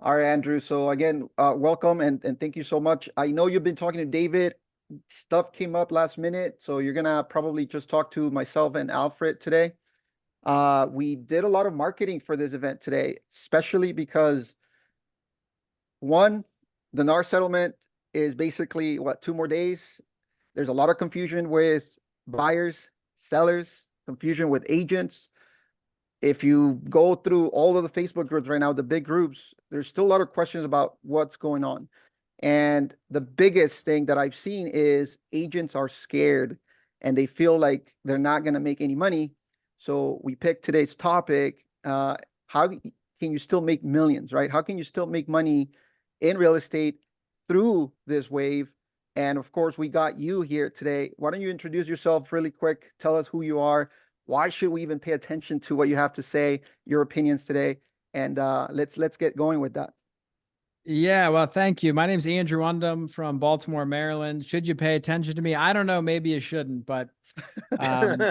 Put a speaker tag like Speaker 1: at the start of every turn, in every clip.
Speaker 1: All right, Andrew. So again, welcome and thank you so much. I know you've been talking to David. Stuff came up last minute, so you're gonna probably just talk to myself and Alfred today. We did a lot of marketing for this event today, especially because one, the NAR settlement is basically what, 2 more days. There's a lot of confusion with buyers, sellers, confusion with agents. If you go through all of the Facebook groups right now, the big groups, there's still a lot of questions about what's going on. And the biggest thing that I've seen is agents are scared and they feel like they're not going to make any money. So we picked today's topic. How can you still make millions, right? How can you still make money in real estate through this wave? And of course, we got you here today. Why don't you introduce yourself really quick? Tell us who you are. Why should we even pay attention to what you have to say, your opinions today? And let's get going with that.
Speaker 2: Yeah, well, thank you. My name's Andrew Undum from Baltimore, Maryland. Should you pay attention to me? I don't know, maybe you shouldn't, but um,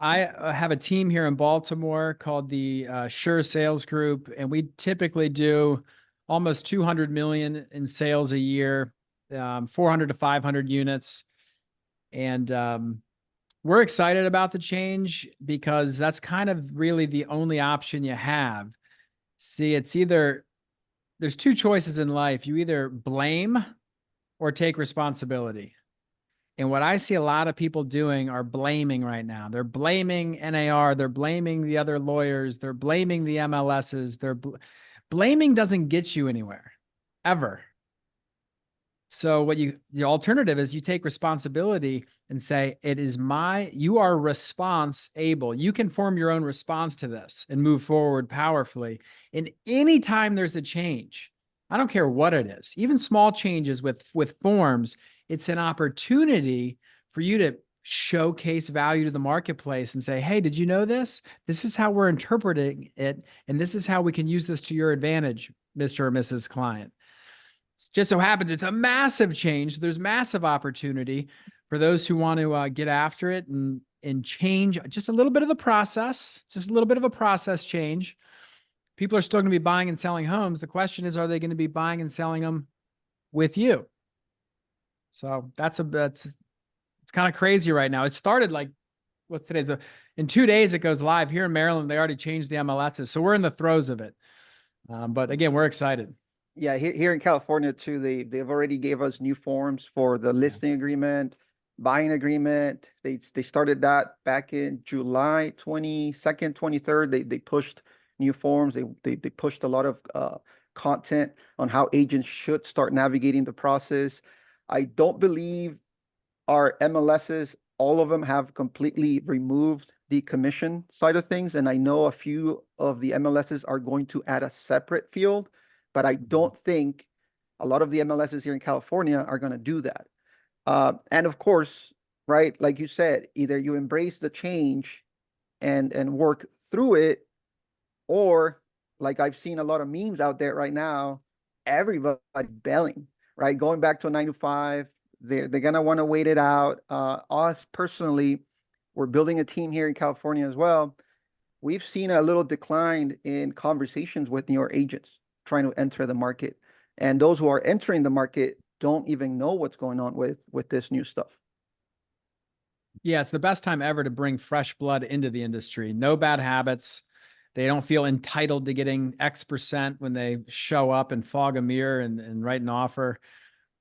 Speaker 2: I have a team here in Baltimore called the Sure Sales Group, and we typically do almost 200 million in sales a year, 400 to 500 units. And we're excited about the change because that's kind of really the only option you have. See, it's either there's two choices in life. You either blame or take responsibility. And what I see a lot of people doing are blaming right now. They're blaming NAR. They're blaming the other lawyers. They're blaming the MLSs. Blaming doesn't get you anywhere, ever. So the alternative is you take responsibility and say, you are response able. You can form your own response to this and move forward powerfully. And anytime there's a change, I don't care what it is, even small changes with forms, it's an opportunity for you to showcase value to the marketplace and say, hey, did you know this? This is how we're interpreting it. And this is how we can use this to your advantage, Mr. or Mrs. Client. Just so happens it's a massive change. There's massive opportunity for those who want to get after it and change just a little bit of the process, just a little bit of a process change. People are still going to be buying and selling homes. The question is, are they going to be buying and selling them with you? So it's kind of crazy right now. It started like, what's today's? In 2 days, it goes live here in Maryland. They already changed the MLSs. So we're in the throes of it. But again, we're excited.
Speaker 1: Yeah, here in California too, they've already gave us new forms for the
Speaker 2: Yeah.
Speaker 1: listing agreement, buying agreement. They started that back in July 22nd, 23rd. They pushed new forms. They pushed a lot of content on how agents should start navigating the process. I don't believe our MLSs, all of them have completely removed the commission side of things. And I know a few of the MLSs are going to add a separate field, but I don't think a lot of the MLSs here in California are going to do that. And of course, right, like you said, either you embrace the change and work through it, or like I've seen a lot of memes out there right now, everybody bailing, right? Going back to a 9 to 5, they're gonna want to wait it out. Us personally, we're building a team here in California as well. We've seen a little decline in conversations with New York agents trying to enter the market, and those who are entering the market don't even know what's going on with this new stuff.
Speaker 2: Yeah, it's the best time ever to bring fresh blood into the industry. No bad habits. They don't feel entitled to getting X% when they show up and fog a mirror and write an offer.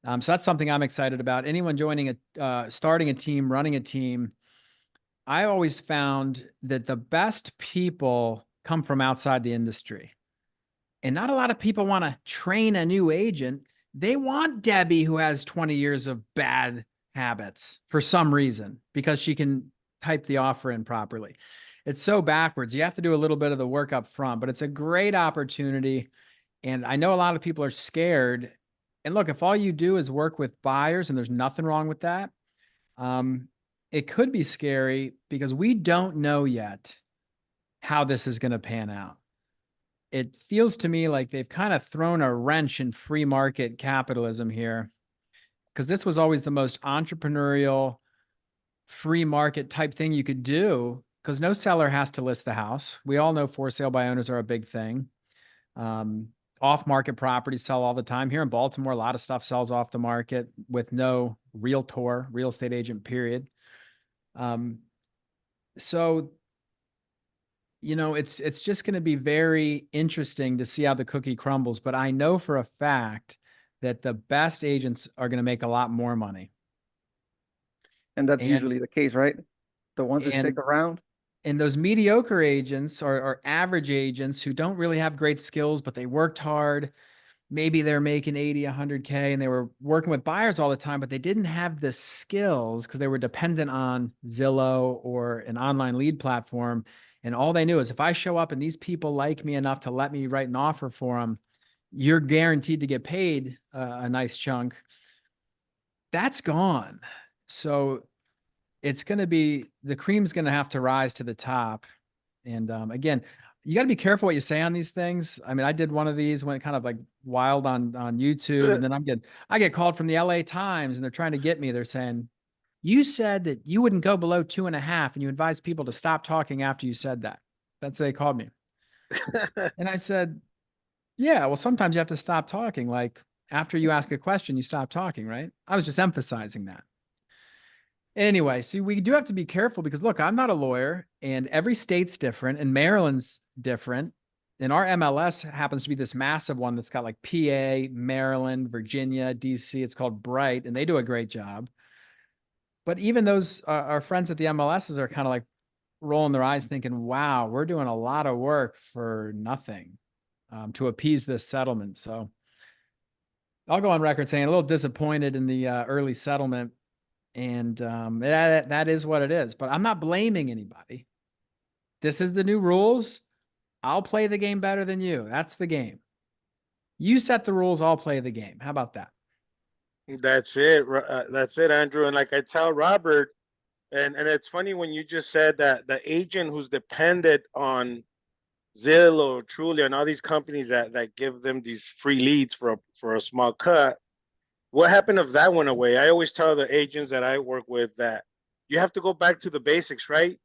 Speaker 2: So that's something I'm excited about. Anyone starting a team, running a team, I always found that the best people come from outside the industry. And not a lot of people want to train a new agent. They want Debbie, who has 20 years of bad habits for some reason, because she can type the offer in properly. It's so backwards. You have to do a little bit of the work up front, but it's a great opportunity. And I know a lot of people are scared. And look, if all you do is work with buyers, and there's nothing wrong with that, it could be scary because we don't know yet how this is going to pan out. It feels to me like they've kind of thrown a wrench in free market capitalism here, because this was always the most entrepreneurial free market type thing you could do, because no seller has to list the house. We all know for sale by owners are a big thing. off-market properties sell all the time. Here in Baltimore, a lot of stuff sells off the market with no realtor, real estate agent, period. So, you know, it's just going to be very interesting to see how the cookie crumbles. But I know for a fact that the best agents are going to make a lot more money.
Speaker 1: And that's
Speaker 2: And
Speaker 1: usually the case, right? The ones that stick
Speaker 2: and
Speaker 1: around.
Speaker 2: and those mediocre agents or average agents who don't really have great skills, but they worked hard. Maybe they're making 80, 100K and they were working with buyers all the time, but they didn't have the skills because they were dependent on Zillow or an online lead platform. And all they knew is if I show up and these people like me enough to let me write an offer for them, you're guaranteed to get paid a nice chunk. That's gone. So it's going to be, the cream's going to have to rise to the top. And again, you got to be careful what you say on these things. I mean, I did one of these when it kind of like wild on YouTube, and then I get called from the LA Times and they're trying to get me. They're saying, you said that you wouldn't go below 2.5 and you advised people to stop talking after you said that. That's what they called me. And I said, yeah, well, sometimes you have to stop talking. Like after you ask a question, you stop talking, right? I was just emphasizing that. Anyway, so we do have to be careful because look, I'm not a lawyer and every state's different and Maryland's different. And our MLS happens to be this massive one that's got like PA, Maryland, Virginia, DC. It's called Bright and they do a great job. But even those, our friends at the MLSs are kind of like rolling their eyes thinking, wow, we're doing a lot of work for nothing to appease this settlement. So I'll go on record saying a little disappointed in the early settlement. And that is what it is. But I'm not blaming anybody. This is the new rules. I'll play the game better than you. That's the game. You set the rules, I'll play the game. How about that?
Speaker 3: That's it. That's it, Andrew. And like I tell Robert, and it's funny when you just said that the agent who's dependent on Zillow, Trulia, and all these companies that give them these free leads for a small cut. What happened if that went away? I always tell the agents that I work with that you have to go back to the basics, right?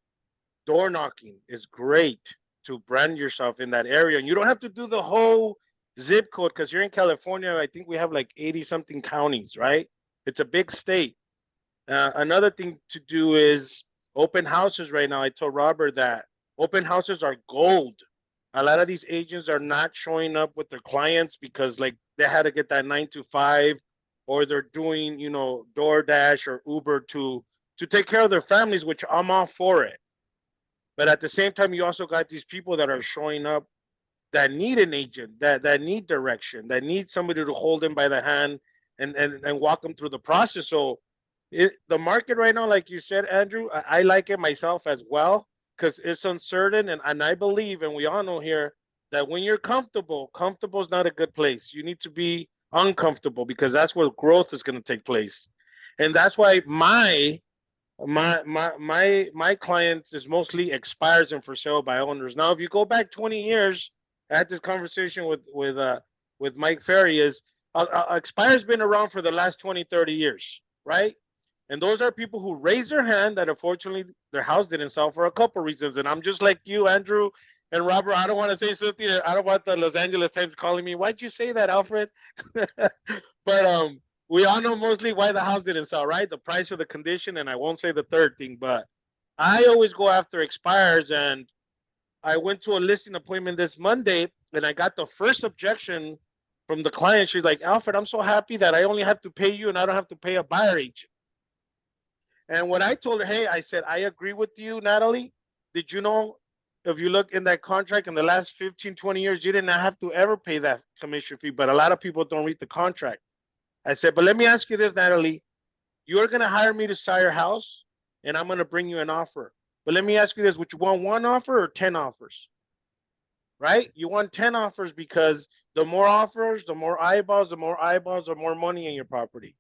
Speaker 3: Door knocking is great to brand yourself in that area. And you don't have to do the whole zip code because you're in California. I think we have like 80 something counties, right? It's a big state. Another thing to do is open houses right now. I told Robert that open houses are gold. A lot of these agents are not showing up with their clients because like they had to get that 9 to 5 or they're doing, you know, DoorDash or Uber to take care of their families, which I'm all for it. But at the same time, you also got these people that are showing up that need an agent, that need direction, that need somebody to hold them by the hand and walk them through the process. So the market right now, like you said, Andrew, I like it myself as well because it's uncertain. And I believe, and we all know here, that when you're comfortable is not a good place. You need to be uncomfortable because that's where growth is going to take place. And that's why my clients is mostly expires and for sale by owners. Now, if you go back 20 years, I had this conversation with Mike Ferry is expires been around for the last 20, 30 years, right? And those are people who raise their hand that unfortunately their house didn't sell for a couple reasons. And I'm just like you, Andrew and Robert. I don't want to say something. I don't want the Los Angeles Times calling me. Why'd you say that, Alfred? But we all know mostly why the house didn't sell, right? The price of the condition, and I won't say the third thing, but I always go after expires. And I went to a listing appointment this Monday, and I got the first objection from the client. She's like, Alfred, I'm so happy that I only have to pay you and I don't have to pay a buyer agent. And when I told her, hey, I said, I agree with you, Natalie. Did you know if you look in that contract in the last 15, 20 years, you did not have to ever pay that commission fee, but a lot of people don't read the contract. I said, but let me ask you this, Natalie. You're going to hire me to sell your house, and I'm going to bring you an offer. But let me ask you this. Would you want one offer or 10 offers? Right? You want 10 offers because the more offers, the more eyeballs, the more money in your property.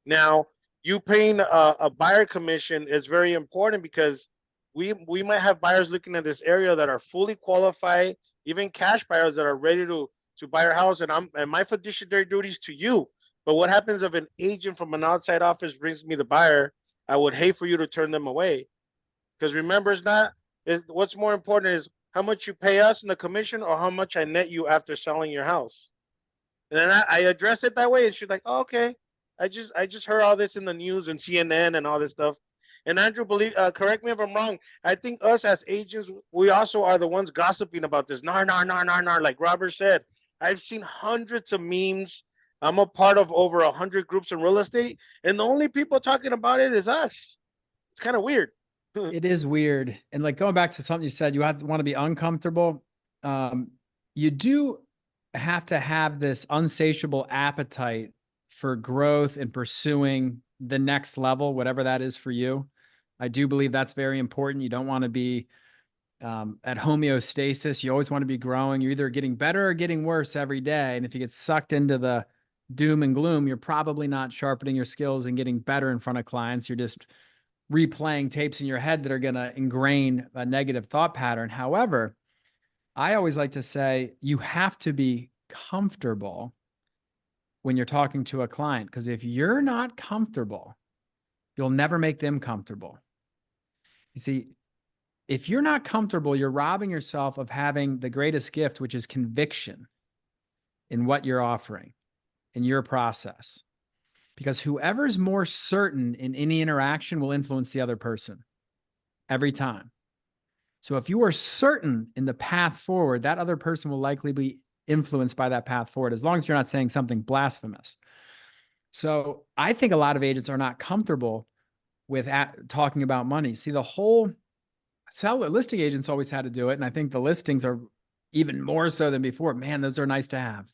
Speaker 3: Now, you paying a buyer commission is very important because we might have buyers looking at this area that are fully qualified, even cash buyers that are ready to buy your house. And my fiduciary duties to you. But what happens if an agent from an outside office brings me the buyer? I would hate for you to turn them away. Because remember, what's more important is how much you pay us in the commission or how much I net you after selling your house. And then I address it that way, and she's like, oh, okay. I just heard all this in the news and CNN and all this stuff. And Andrew, correct me if I'm wrong. I think us as agents, we also are the ones gossiping about this. NAR, NAR, NAR, NAR, NAR. Like Robert said, I've seen hundreds of memes. I'm a part of over 100 groups in real estate, and the only people talking about it is us. It's kind of weird.
Speaker 2: It is weird. And like going back to something you said, you want to be uncomfortable. You do have to have this unsatiable appetite for growth and pursuing the next level, whatever that is for you. I do believe that's very important. You don't want to be at homeostasis. You always want to be growing. You're either getting better or getting worse every day. And if you get sucked into the doom and gloom, you're probably not sharpening your skills and getting better in front of clients. You're just replaying tapes in your head that are going to ingrain a negative thought pattern. However, I always like to say you have to be comfortable when you're talking to a client, because if you're not comfortable, you'll never make them comfortable. You see, if you're not comfortable, you're robbing yourself of having the greatest gift, which is conviction in what you're offering, in your process. Because whoever's more certain in any interaction will influence the other person every time. So if you are certain in the path forward, that other person will likely be influenced by that path forward, as long as you're not saying something blasphemous. So I think a lot of agents are not comfortable with talking about money. See, the whole listing agents always had to do it. And I think the listings are even more so than before. Man, those are nice to have.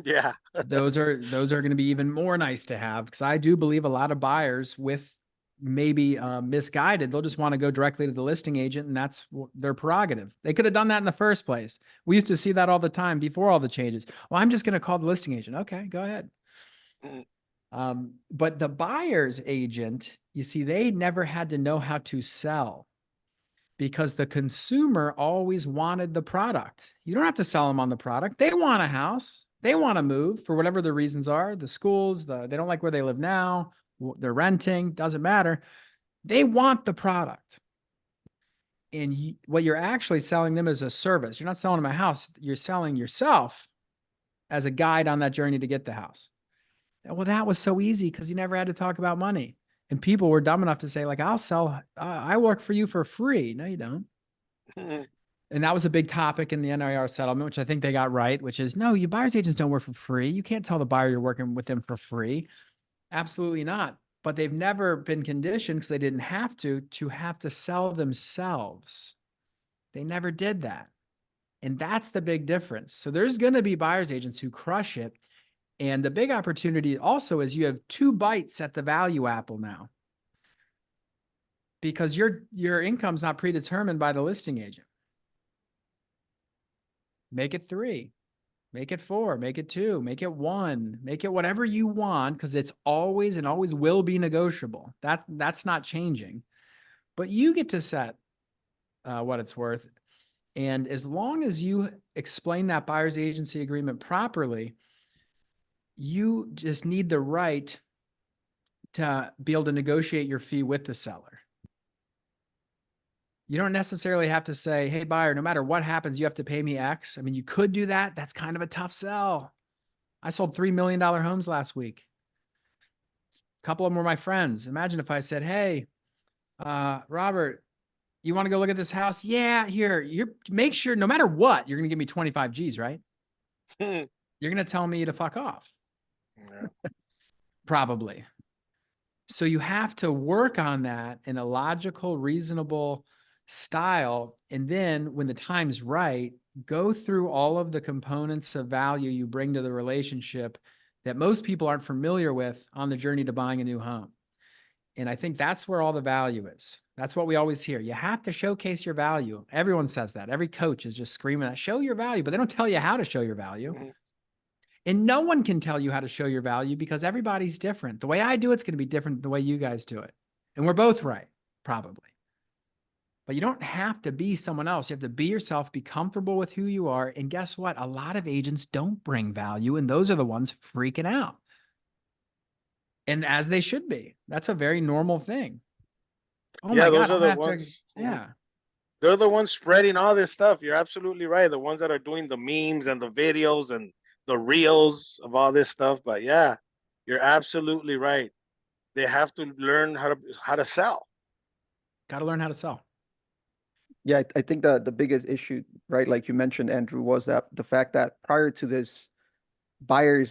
Speaker 3: Yeah.
Speaker 2: those are going to be even more nice to have, because I do believe a lot of buyers with maybe misguided, they'll just want to go directly to the listing agent, and that's their prerogative. They could have done that in the first place. We used to see that all the time before all the changes. Well, I'm just going to call the listing agent. Okay, go ahead. But the buyer's agent, you see, they never had to know how to sell, because the consumer always wanted the product. You don't have to sell them on the product. They want a house. They want to move for whatever the reasons are. The schools, they don't like where they live now. They're renting, doesn't matter. They want the product. And what you're actually selling them is a service. You're not selling them a house. You're selling yourself as a guide on that journey to get the house. Well, that was so easy because you never had to talk about money. And people were dumb enough to say, like, I work for you for free. No, you don't. And that was a big topic in the NAR settlement, which I think they got right, which is, no, you buyer's agents don't work for free. You can't tell the buyer you're working with them for free. Absolutely not. But they've never been conditioned, because they didn't have to sell themselves. They never did that. And that's the big difference. So there's going to be buyer's agents who crush it. And the big opportunity also is you have 2 bites at the value apple now, because your income's not predetermined by the listing agent. Make it 3, make it 4, make it 2, make it 1, make it whatever you want, because it's always and always will be negotiable. That's not changing, but you get to set what it's worth. And as long as you explain that buyer's agency agreement properly, you just need the right to be able to negotiate your fee with the seller. You don't necessarily have to say, hey, buyer, no matter what happens, you have to pay me X. I mean, you could do that. That's kind of a tough sell. I sold $3 million homes last week. A couple of them were my friends. Imagine if I said, hey, Robert, you want to go look at this house? Yeah, here, make sure no matter what, you're going to give me 25 G's, right? You're going to tell me to fuck off. Yeah. Probably. So you have to work on that in a logical, reasonable style. And then when the time's right, go through all of the components of value you bring to the relationship that most people aren't familiar with on the journey to buying a new home. And I think that's where all the value is. That's what we always hear. You have to showcase your value. Everyone says that. Every coach is just screaming that, show your value, but they don't tell you how to show your value. Mm-hmm. And no one can tell you how to show your value, because everybody's different. The way I do it's going to be different than the way you guys do it. And we're both right, probably. But you don't have to be someone else. You have to be yourself, be comfortable with who you are. And guess what? A lot of agents don't bring value, and those are the ones freaking out. And as they should be. That's a very normal thing. Oh
Speaker 3: yeah,
Speaker 2: my
Speaker 3: those
Speaker 2: God,
Speaker 3: are the ones.
Speaker 2: yeah.
Speaker 3: They're the ones spreading all this stuff. You're absolutely right. The ones that are doing the memes and the videos and the reels of all this stuff. But yeah, you're absolutely right. They have to learn how to sell.
Speaker 2: Got to learn how to sell.
Speaker 1: Yeah, I think the biggest issue, right, like you mentioned, Andrew, was that the fact that prior to this, buyer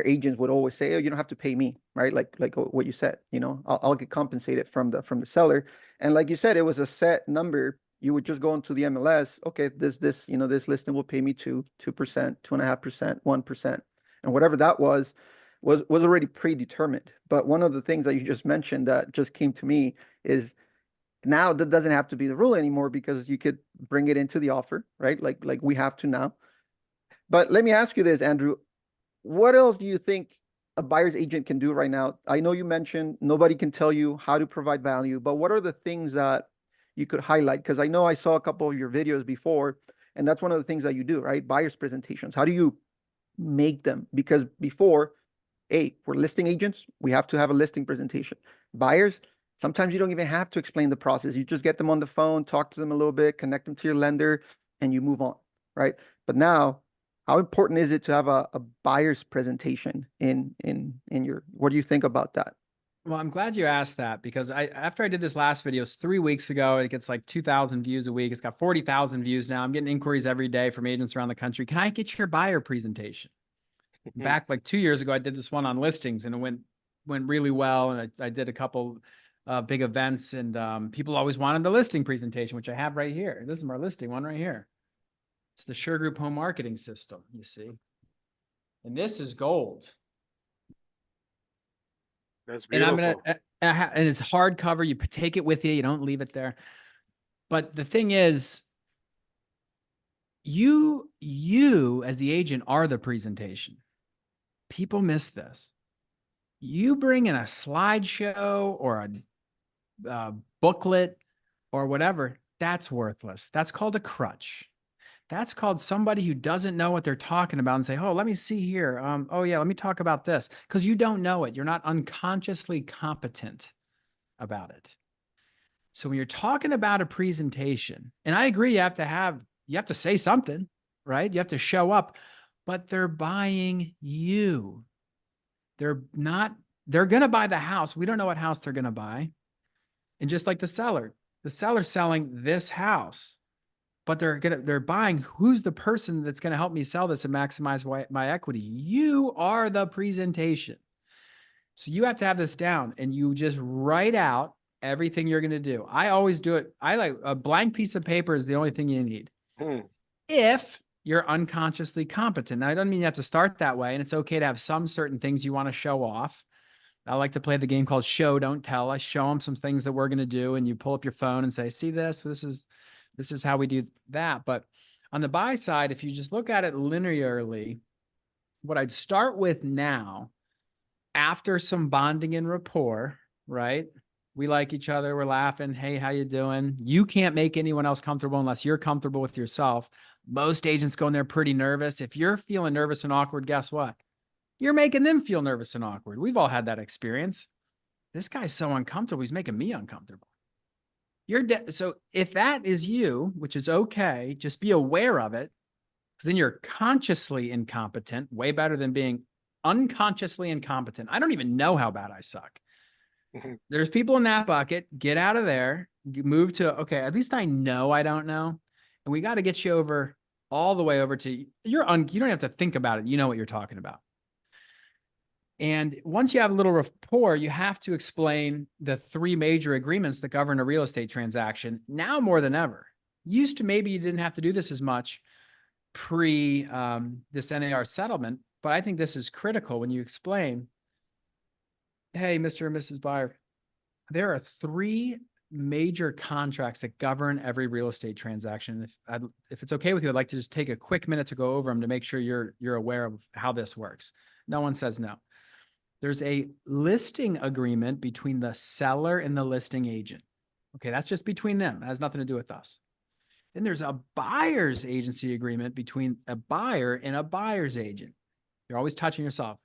Speaker 1: agents would always say, "Oh, you don't have to pay me," right? Like what you said, I'll get compensated from the seller. And like you said, it was a set number. You would just go into the MLS. Okay, this listing will pay me 2%, 2.5%, 1%, and whatever that was already predetermined. But one of the things that you just mentioned that just came to me is now that doesn't have to be the rule anymore because you could bring it into the offer, right? Like we have to now. But let me ask you this, Andrew. What else do you think a buyer's agent can do right now? I know you mentioned nobody can tell you how to provide value, but what are the things that you could highlight? Because I know I saw a couple of your videos before, and that's one of the things that you do, right? Buyer's presentations. How do you make them? Because before, hey, we're listing agents, we have to have a listing presentation. Buyers, sometimes you don't even have to explain the process. You just get them on the phone, talk to them a little bit, connect them to your lender, and you move on, right? But now, how important is it to have a buyer's presentation in your, what do you think about that?
Speaker 2: Well, I'm glad you asked that because after I did this last video, it's 3 weeks ago. It gets like 2,000 views a week. It's got 40,000 views now. I'm getting inquiries every day from agents around the country. Can I get your buyer presentation? Back like 2 years ago, I did this one on listings and it went really well. And I did a couple big events and people always wanted the listing presentation, which I have right here. This is my listing one right here. It's the Sure Group home marketing system, you see. And this is gold.
Speaker 3: That's
Speaker 2: And
Speaker 3: beautiful.
Speaker 2: and it's hardcover. You take it with you. You don't leave it there. But the thing is, you as the agent are the presentation. People miss this. You bring in a slideshow or a booklet or whatever, that's worthless. That's called a crutch. That's called somebody who doesn't know what they're talking about and say, oh, let me see here. Oh yeah, let me talk about this. Because you don't know it. You're not unconsciously competent about it. So when you're talking about a presentation, and I agree, you have to say something, right? You have to show up, but they're buying you. They're going to buy the house. We don't know what house they're going to buy. And just like the seller's selling this house, but they're buying who's the person that's going to help me sell this and maximize my equity. You are the presentation. So you have to have this down and you just write out everything you're going to do. I always do it. I like a blank piece of paper is the only thing you need. If you're unconsciously competent. Now, it doesn't mean you have to start that way. And it's okay to have some certain things you want to show off. I like to play the game called show, don't tell. I show them some things that we're going to do. And you pull up your phone and say, see this is how we do that. But on the buy side, if you just look at it linearly, what I'd start with now, after some bonding and rapport, right? We like each other. We're laughing. Hey, how you doing? You can't make anyone else comfortable unless you're comfortable with yourself. Most agents go in there pretty nervous. If you're feeling nervous and awkward, guess what? You're making them feel nervous and awkward. We've all had that experience. This guy's so uncomfortable. He's making me uncomfortable. So if that is you, which is okay, just be aware of it, because then you're consciously incompetent, way better than being unconsciously incompetent. I don't even know how bad I suck. There's people in that bucket. Get out of there. Move to, okay, at least I know I don't know. And we got to get you over all the way over to, you don't have to think about it. You know what you're talking about. And once you have a little rapport, you have to explain the 3 major agreements that govern a real estate transaction now more than ever. Used to, maybe you didn't have to do this as much pre this NAR settlement, but I think this is critical when you explain, hey, Mr. and Mrs. Buyer, there are 3 major contracts that govern every real estate transaction. If it's okay with you, I'd like to just take a quick minute to go over them to make sure you're aware of how this works. No one says no. There's a listing agreement between the seller and the listing agent. Okay, that's just between them. It has nothing to do with us. Then there's a buyer's agency agreement between a buyer and a buyer's agent. You're always touching yourself.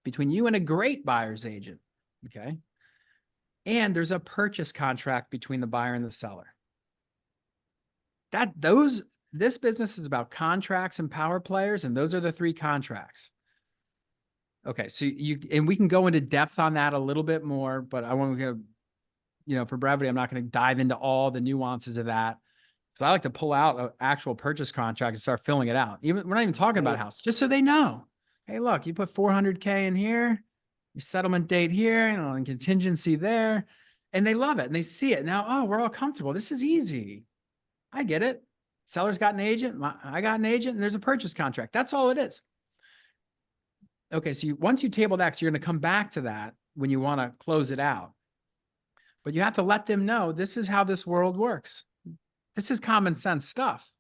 Speaker 2: Between you and a great buyer's agent. Okay. And there's a purchase contract between the buyer and the seller. This business is about contracts and power players, and those are the 3 contracts. Okay, so and we can go into depth on that a little bit more, but I want to, for brevity, I'm not going to dive into all the nuances of that. So I like to pull out an actual purchase contract and start filling it out. We're not even talking about house, just so they know. Hey, look, you put $400K in here, your settlement date here, and contingency there, and they love it and they see it. Now, oh, we're all comfortable. This is easy. I get it. Seller's got an agent. I got an agent, and there's a purchase contract. That's all it is. Okay, so once you table that, so you're going to come back to that when you want to close it out. But you have to let them know this is how this world works. This is common sense stuff.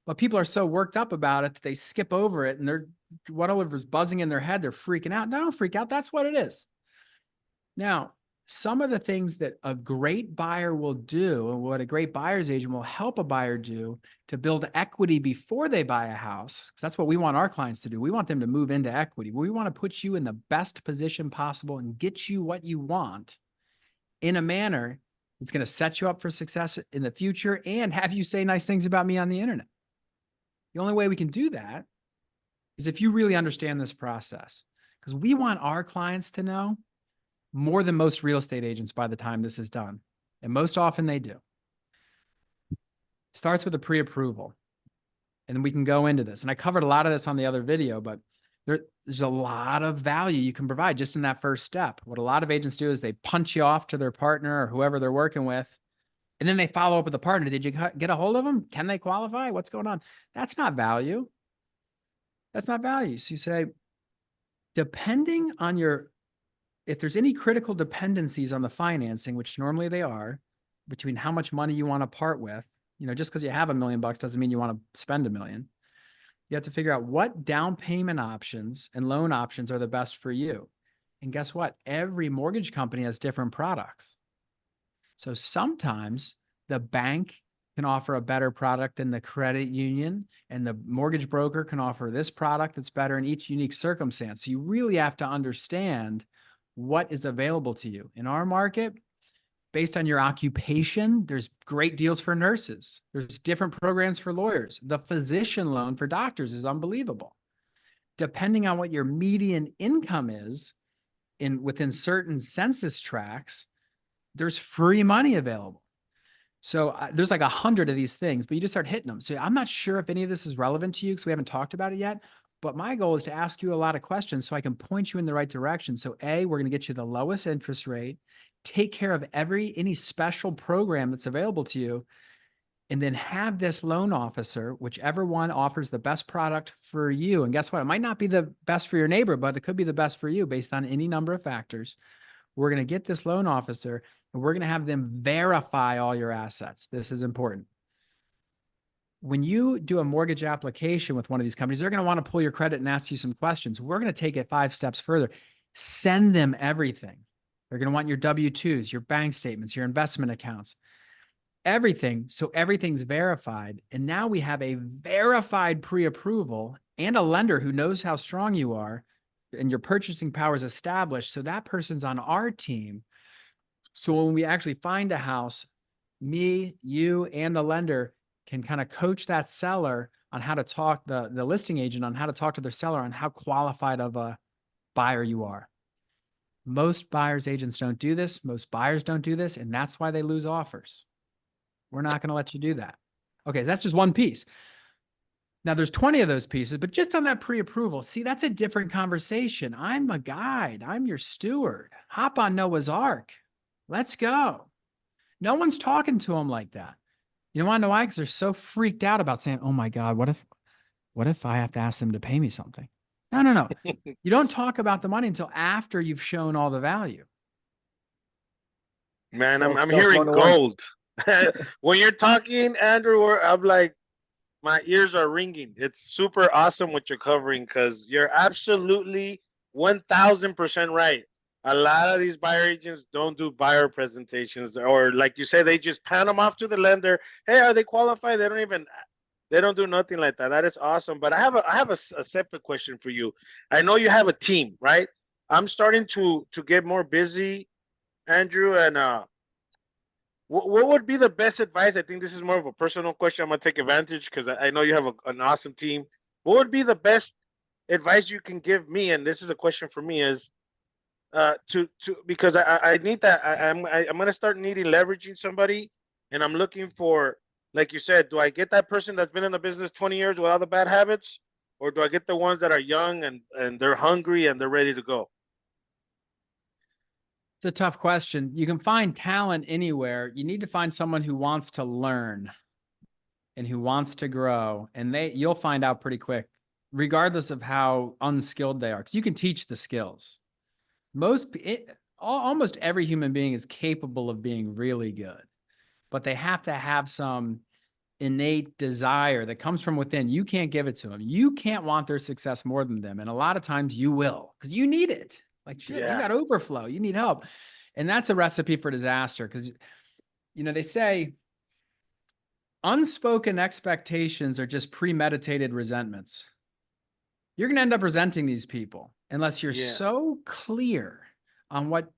Speaker 2: But people are so worked up about it that they skip over it, and whatever's buzzing in their head, they're freaking out. No, don't freak out. That's what it is. Now, some of the things that a great buyer will do, and what a great buyer's agent will help a buyer do to build equity before they buy a house, because that's what we want our clients to do. We want them to move into equity. We want to put you in the best position possible and get you what you want in a manner that's going to set you up for success in the future and have you say nice things about me on the internet. The only way we can do that is if you really understand this process, because we want our clients to know more than most real estate agents by the time this is done. And most often they do. Starts with a pre-approval. And then we can go into this. And I covered a lot of this on the other video, but there's a lot of value you can provide just in that first step. What a lot of agents do is they punch you off to their partner or whoever they're working with, and then they follow up with the partner. Did you get a hold of them? Can they qualify? What's going on? That's not value. That's not value. So you say, depending on if there's any critical dependencies on the financing, which normally they are, between how much money you want to part with, just because you have $1 million doesn't mean you want to spend $1 million. You have to figure out what down payment options and loan options are the best for you. And guess what? Every mortgage company has different products. So sometimes the bank can offer a better product than the credit union, and the mortgage broker can offer this product that's better in each unique circumstance. So you really have to understand what is available to you. In our market, based on your occupation, there's great deals for nurses. There's different programs for lawyers. The physician loan for doctors is unbelievable. Depending on what your median income is within certain census tracts, there's free money available. So there's like 100 of these things, but you just start hitting them. So I'm not sure if any of this is relevant to you because we haven't talked about it yet. But my goal is to ask you a lot of questions so I can point you in the right direction. So A, we're going to get you the lowest interest rate, take care of any special program that's available to you, and then have this loan officer, whichever one offers the best product for you. And guess what? It might not be the best for your neighbor, but it could be the best for you based on any number of factors. We're going to get this loan officer and we're going to have them verify all your assets. This is important. When you do a mortgage application with one of these companies, they're going to want to pull your credit and ask you some questions. We're going to take it 5 steps further. Send them everything. They're going to want your W-2s, your bank statements, your investment accounts, everything. So everything's verified. And now we have a verified pre-approval and a lender who knows how strong you are and your purchasing power is established. So that person's on our team. So when we actually find a house, me, you, and the lender can kind of coach that seller on how to talk, the listing agent on how to talk to their seller on how qualified of a buyer you are. Most buyers agents don't do this. Most buyers don't do this. And that's why they lose offers. We're not going to let you do that. Okay, so that's just one piece. Now there's 20 of those pieces, but just on that pre-approval, see, that's a different conversation. I'm a guide. I'm your steward. Hop on Noah's Ark. Let's go. No one's talking to them like that. You want to know why? Because they're so freaked out about saying, oh my God, what if I have to ask them to pay me something? No. You don't talk about the money until after you've shown all the value.
Speaker 3: Man, I'm hearing gold. When you're talking, Andrew, I'm like, my ears are ringing. It's super awesome what you're covering because you're absolutely 1000% right. A lot of these buyer agents don't do buyer presentations, or like you say, they just pan them off to the lender. Hey, are they qualified? They don't do nothing like that. That is awesome. But I have a separate question for you. I know you have a team, right? I'm starting to get more busy, Andrew, and what would be the best advice? I think this is more of a personal question. I'm gonna take advantage because I know you have an awesome team. What would be the best advice you can give me? And this is a question for me is to because I need that. I'm gonna start needing leveraging somebody, and I'm looking for, like you said, do I get that person that's been in the business 20 years with all the bad habits, or do I get the ones that are young and they're hungry and they're ready to go?
Speaker 2: It's a tough question. You can find talent anywhere. You need to find someone who wants to learn and who wants to grow, and you'll find out pretty quick, regardless of how unskilled they are, because you can teach the skills. Almost every human being is capable of being really good, but they have to have some innate desire that comes from within. You can't give it to them. You can't want their success more than them. And a lot of times you will, because you need it. Like, shit, you got overflow. You need help. And that's a recipe for disaster. Because, they say unspoken expectations are just premeditated resentments. You're going to end up resenting these people unless you're so clear on what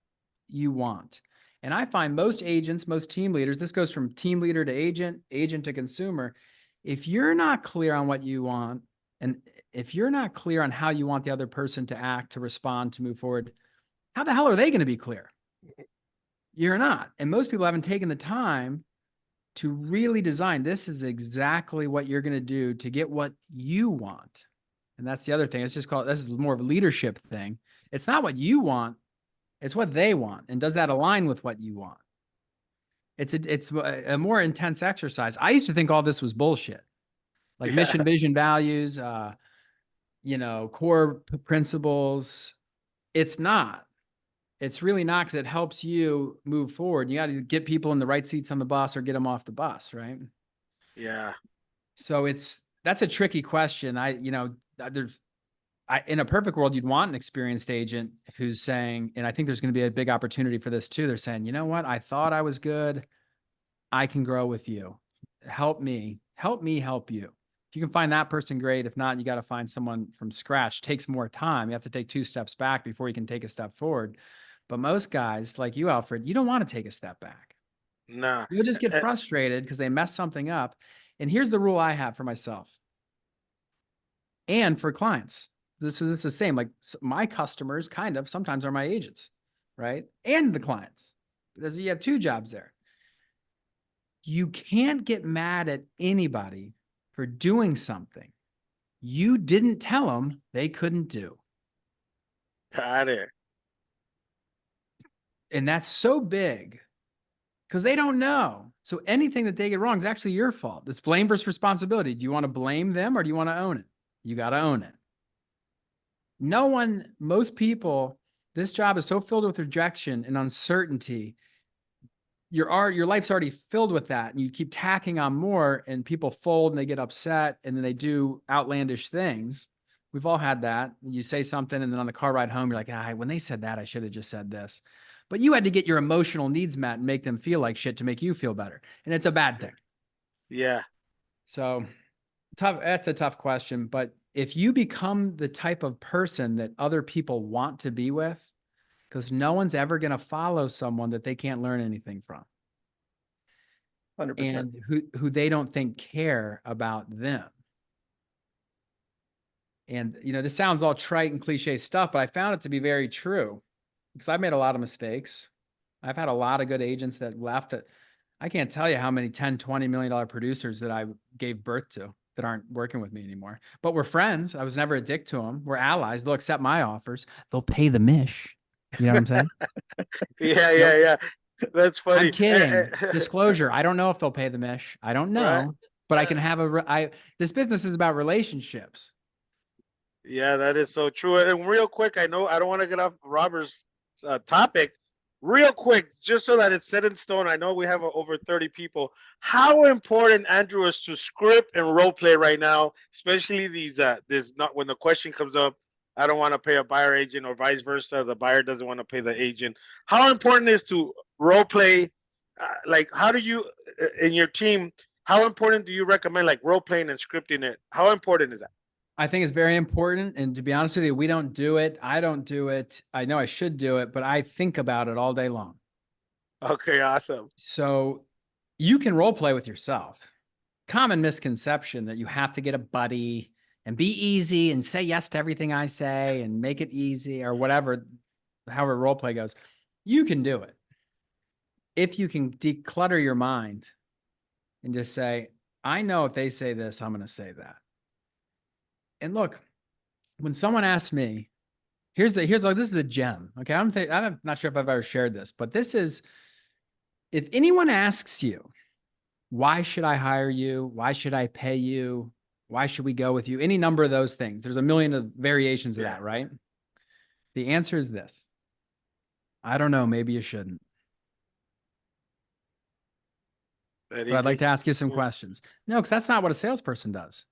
Speaker 2: you want. And I find most agents, most team leaders, this goes from team leader to agent, agent to consumer. If you're not clear on what you want, and if you're not clear on how you want the other person to act, to respond, to move forward, how the hell are they going to be clear? You're not. And most people haven't taken the time to really design, this is exactly what you're going to do to get what you want. And that's the other thing. It's just this is more of a leadership thing. It's not what you want. It's what they want. And does that align with what you want? It's a more intense exercise. I used to think all this was bullshit, like mission, vision, values, core principles. It's not. It's really not, because it helps you move forward. You got to get people in the right seats on the bus or get them off the bus, right?
Speaker 3: Yeah.
Speaker 2: So that's a tricky question. In a perfect world, you'd want an experienced agent who's saying, and I think there's going to be a big opportunity for this too. They're saying, you know what? I thought I was good. I can grow with you. Help me help you. If you can find that person, great. If not, you got to find someone from scratch. It takes more time. You have to take 2 steps back before you can take a step forward. But most guys like you, Alfred, you don't want to take a step back.
Speaker 3: Nah.
Speaker 2: You'll just get frustrated because they mess something up. And here's the rule I have for myself and for clients. This is the same. Like, my customers kind of sometimes are my agents, right? And the clients, because you have 2 jobs there. You can't get mad at anybody for doing something you didn't tell them they couldn't do.
Speaker 3: Got it.
Speaker 2: And that's so big because they don't know. So anything that they get wrong is actually your fault. It's blame versus responsibility. Do you want to blame them or do you want to own it? You got to own it. Most people, this job is so filled with rejection and uncertainty. Your life's already filled with that, and you keep tacking on more, and people fold and they get upset, and then they do outlandish things. We've all had that. You say something, and then on the car ride home, you're like, when they said that, I should have just said this. But you had to get your emotional needs met and make them feel like shit to make you feel better. And it's a bad thing.
Speaker 3: Yeah.
Speaker 2: So that's a tough question. But if you become the type of person that other people want to be with, because no one's ever going to follow someone that they can't learn anything from.
Speaker 1: 100%.
Speaker 2: And who they don't think care about them. And, this sounds all trite and cliche stuff, but I found it to be very true because I've made a lot of mistakes. I've had a lot of good agents that left. I can't tell you how many $10, $20 million producers that I gave birth to that aren't working with me anymore, but we're friends. I was never a dick to them. We're allies. They'll accept my offers. They'll pay the mish. You know what I'm saying?
Speaker 3: Yeah. That's funny.
Speaker 2: I'm kidding. Disclosure. I don't know if they'll pay the mish. I don't know,
Speaker 3: Right.
Speaker 2: but I can have this business is about relationships.
Speaker 3: Yeah, that is so true. And real quick, I know I don't want to get off Robert's topic. Real quick, just so that it's set in stone. I know we have over 30 people. How important, Andrew, is to script and role play right now, especially not when the question comes up, I don't want to pay a buyer agent, or vice versa, the buyer doesn't want to pay the agent. How important is to role play? Like, how do you, in your team, how important do you recommend like role playing and scripting it? How important is that?
Speaker 2: I think it's very important. And to be honest with you, we don't do it. I don't do it. I know I should do it, but I think about it all day long.
Speaker 3: Okay, awesome.
Speaker 2: So you can role play with yourself. Common misconception that you have to get a buddy and be easy and say yes to everything I say and make it easy or whatever, however role play goes. You can do it if you can declutter your mind and just say, I know if they say this, I'm going to say that. And look, when someone asks me, here's like, this is a gem. Okay. I'm not sure if I've ever shared this, but this is, if anyone asks you, why should I hire you? Why should I pay you? Why should we go with you? Any number of those things. There's a million of variations of that, right? The answer is this. I don't know. Maybe you shouldn't. But I'd like to ask you some questions. No, because that's not what a salesperson does.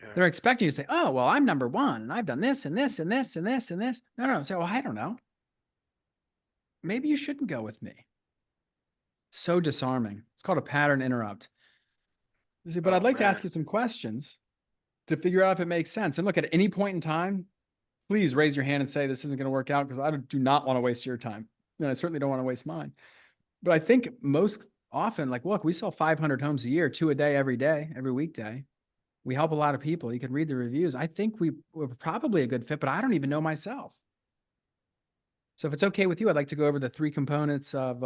Speaker 2: Yeah. They're expecting you to say, oh, well, I'm number one and I've done this and this and this and this and this. No. Say, well, I don't know. Maybe you shouldn't go with me. So disarming. It's called a pattern interrupt. You say, but I'd like to ask you some questions to figure out if it makes sense. And look, at any point in time, please raise your hand and say, this isn't going to work out because I do not want to waste your time. And I certainly don't want to waste mine. But I think most often, like, look, we sell 500 homes a year, 2 a day, every weekday. We help a lot of people. You can read the reviews. I think we're probably a good fit, but I don't even know myself. So if it's okay with you, I'd like to go over the 3 components of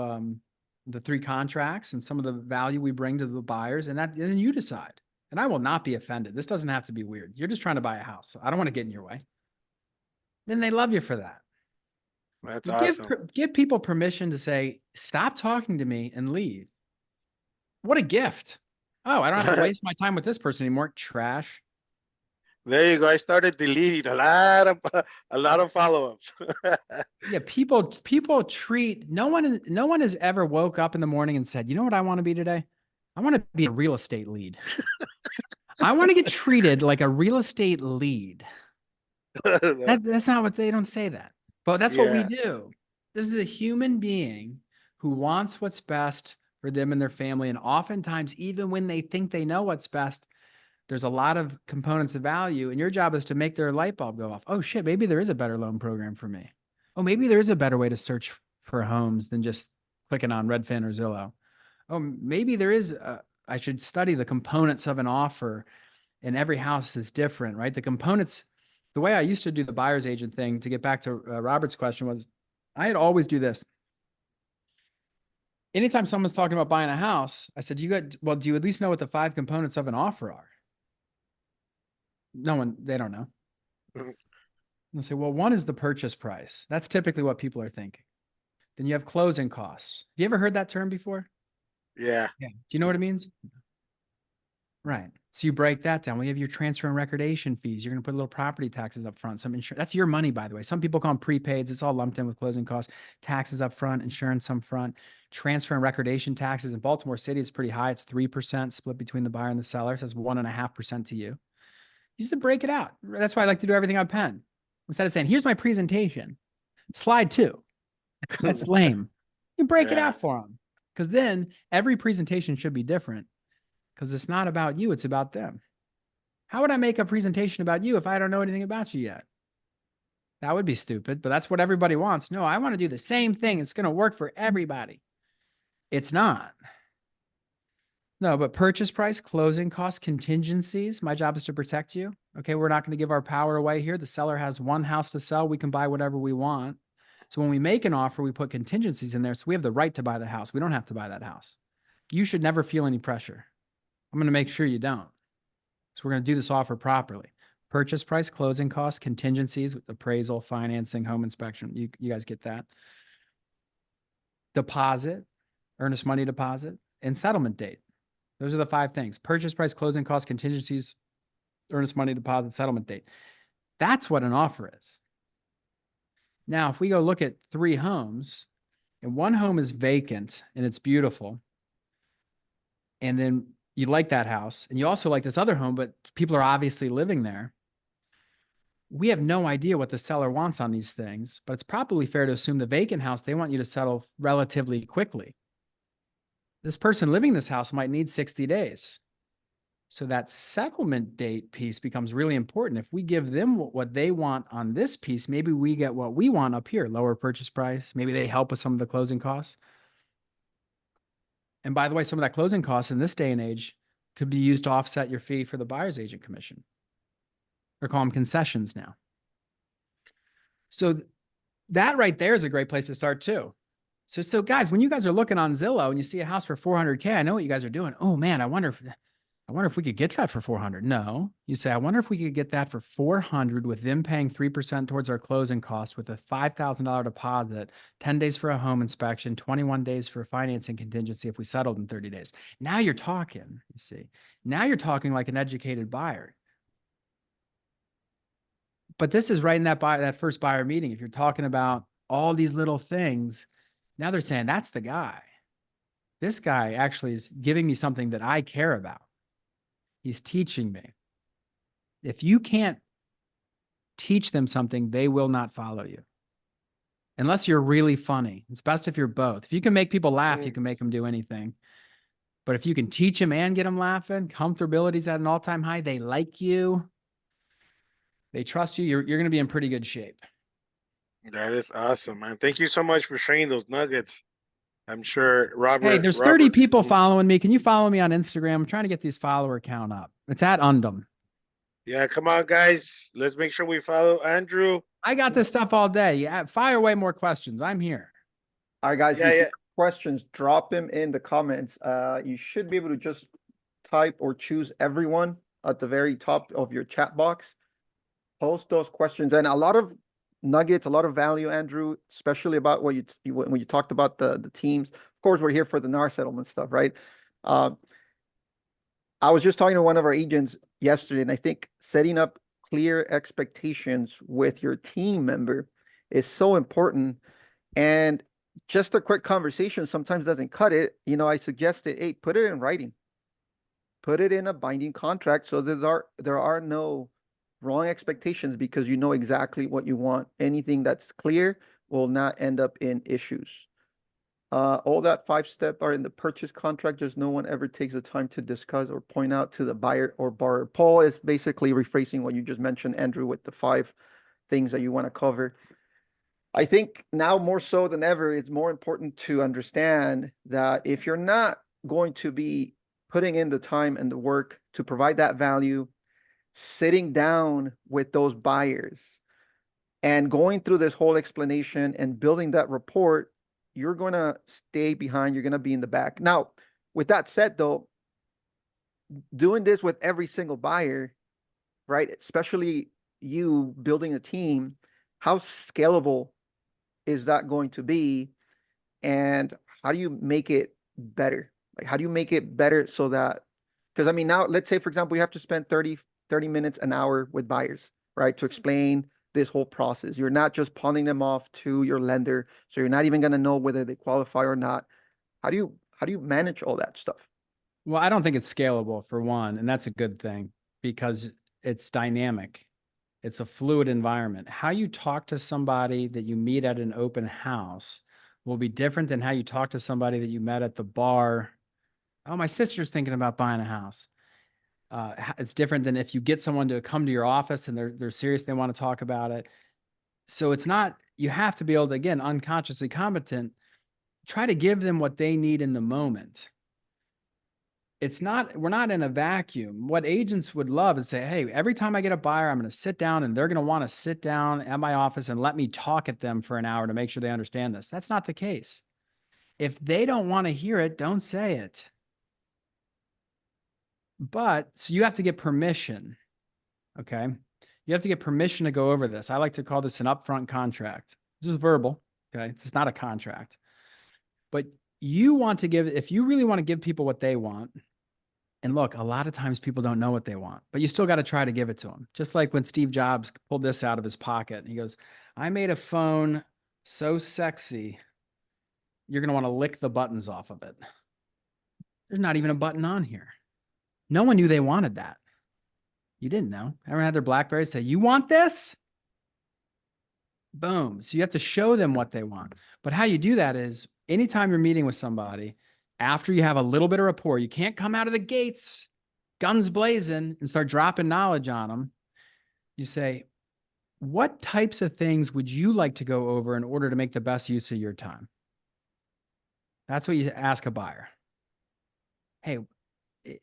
Speaker 2: the 3 contracts and some of the value we bring to the buyers, and then you decide. And I will not be offended. This doesn't have to be weird. You're just trying to buy a house. I don't want to get in your way. Then they love you for that.
Speaker 3: That's awesome.
Speaker 2: Give people permission to say, stop talking to me and leave. What a gift. Oh, I don't have to waste my time with this person anymore. Trash.
Speaker 3: There you go. I started deleting a lot of follow-ups.
Speaker 2: Yeah, people treat, no one has ever woke up in the morning and said, you know what I want to be today? I want to be a real estate lead. I want to get treated like a real estate lead. That's not what they don't say that. But that's what we do. This is a human being who wants what's best for them and their family. And oftentimes, even when they think they know what's best, there's a lot of components of value. And your job is to make their light bulb go off. Oh, shit, maybe there is a better loan program for me. Oh, maybe there is a better way to search for homes than just clicking on Redfin or Zillow. Oh, maybe there is, I should study the components of an offer. And every house is different, right? The components, the way I used to do the buyer's agent thing, to get back to Robert's question, was I'd always do this. Anytime someone's talking about buying a house, I said, do you at least know what the 5 components of an offer are? They don't know. They'll say, well, one is the purchase price. That's typically what people are thinking. Then you have closing costs. Have you ever heard that term before?
Speaker 3: Yeah.
Speaker 2: Do you know what it means? Right. So you break that down. We have your transfer and recordation fees. You're going to put a little property taxes up front, some insurance. That's your money, by the way. Some people call them prepaids. It's all lumped in with closing costs, taxes up front, insurance up front, transfer and recordation taxes. In Baltimore City, it's pretty high. It's 3% split between the buyer and the seller. So it's 1.5% to you. You just break it out. That's why I like to do everything on pen. Instead of saying, here's my presentation, slide 2. That's lame. You break it out for them. Because then every presentation should be different. Because it's not about you, it's about them. How would I make a presentation about you if I don't know anything about you yet? That would be stupid, but that's what everybody wants. No, I want to do the same thing. It's going to work for everybody. It's not. No, but purchase price, closing costs, contingencies. My job is to protect you. Okay, we're not going to give our power away here. The seller has one house to sell. We can buy whatever we want. So when we make an offer, we put contingencies in there. So we have the right to buy the house. We don't have to buy that house. You should never feel any pressure. I'm going to make sure you don't. So we're going to do this offer properly. Purchase price, closing costs, contingencies, appraisal, financing, home inspection. You guys get that. Deposit, earnest money deposit, and settlement date. Those are the 5 things. Purchase price, closing costs, contingencies, earnest money deposit, settlement date. That's what an offer is. Now, if we go look at 3 homes, and one home is vacant and it's beautiful, and then you like that house, and you also like this other home, but people are obviously living there. We have no idea what the seller wants on these things, but it's probably fair to assume the vacant house, they want you to settle relatively quickly. This person living in this house might need 60 days. So that settlement date piece becomes really important. If we give them what they want on this piece, maybe we get what we want up here, lower purchase price. Maybe they help with some of the closing costs. And by the way, some of that closing costs in this day and age could be used to offset your fee for the buyer's agent commission. They're calling them concessions now. So that right there is a great place to start too. So guys, when you guys are looking on Zillow and you see a house for 400K, I know what you guys are doing. Oh man, I wonder if we could get that for 400. No, you say, I wonder if we could get that for 400 with them paying 3% towards our closing costs with a $5,000 deposit, 10 days for a home inspection, 21 days for financing contingency if we settled in 30 days. Now you're talking, you see. Now you're talking like an educated buyer. But this is right in that first buyer meeting. If you're talking about all these little things, now they're saying, that's the guy. This guy actually is giving me something that I care about. He's teaching me. If you can't teach them something, they will not follow you. Unless you're really funny. It's best if you're both. If you can make people laugh, you can make them do anything. But if you can teach them and get them laughing, comfortability's at an all-time high, they like you, they trust you, you're going to be in pretty good shape.
Speaker 3: That is awesome, man. Thank you so much for sharing those nuggets. I'm sure Robert.
Speaker 2: Hey, there's 30 people following me. Can you follow me on Instagram? I'm trying to get these follower count up. It's at Undum.
Speaker 3: Yeah, come on, guys. Let's make sure we follow Andrew.
Speaker 2: I got this stuff all day. Yeah, fire away more questions. I'm here.
Speaker 1: All right, guys. If you have questions, drop them in the comments. You should be able to just type or choose everyone at the very top of your chat box. Post those questions, and a lot of nuggets, a lot of value, Andrew, especially about what when you talked about the teams. Of course, we're here for the NAR settlement stuff, right? I was just talking to one of our agents yesterday, and I think setting up clear expectations with your team member is so important. And just a quick conversation sometimes doesn't cut it. You know, I suggested, hey, put it in writing, put it in a binding contract, so that there are no wrong expectations, because you know exactly what you want. Anything that's clear will not end up in issues. All that 5-step are in the purchase contract. Just no one ever takes the time to discuss or point out to the buyer or borrower. Paul is basically rephrasing what you just mentioned, Andrew, with the 5 things that you want to cover. I think now more so than ever, it's more important to understand that if you're not going to be putting in the time and the work to provide that value, sitting down with those buyers and going through this whole explanation and building that report, you're going to stay behind. You're going to be in the back. Now, with that said, though, doing this with every single buyer, right, especially you building a team, how scalable is that going to be? And how do you make it better? Like, how do you make it better so that, because I mean, now let's say, for example, you have to spend 30 minutes, an hour with buyers, right, to explain this whole process. You're not just pawning them off to your lender, so you're not even going to know whether they qualify or not. How do you manage all that stuff?
Speaker 2: Well, I don't think it's scalable, for one, and that's a good thing because it's dynamic. It's a fluid environment. How you talk to somebody that you meet at an open house will be different than how you talk to somebody that you met at the bar. Oh, my sister's thinking about buying a house. It's different than if you get someone to come to your office and they're serious, they want to talk about it. So it's not, you have to be able to, again, unconsciously competent, try to give them what they need in the moment. It's not, we're not in a vacuum. What agents would love is say, hey, every time I get a buyer, I'm going to sit down and they're going to want to sit down at my office and let me talk at them for an hour to make sure they understand this. That's not the case. If they don't want to hear it, don't say it. But so you have to get permission. Okay. You have to get permission to go over this. I like to call this an upfront contract. This is verbal. Okay. It's not a contract, but you want to give, if you really want to give people what they want, and look, a lot of times people don't know what they want, but you still got to try to give it to them. Just like when Steve Jobs pulled this out of his pocket. He goes, I made a phone so sexy, you're going to want to lick the buttons off of it. There's not even a button on here. No one knew they wanted that. You didn't know. Everyone had their BlackBerries say, you want this? Boom. So you have to show them what they want. But how you do that is anytime you're meeting with somebody, after you have a little bit of rapport, you can't come out of the gates, guns blazing, and start dropping knowledge on them. You say, what types of things would you like to go over in order to make the best use of your time? That's what you ask a buyer. hey,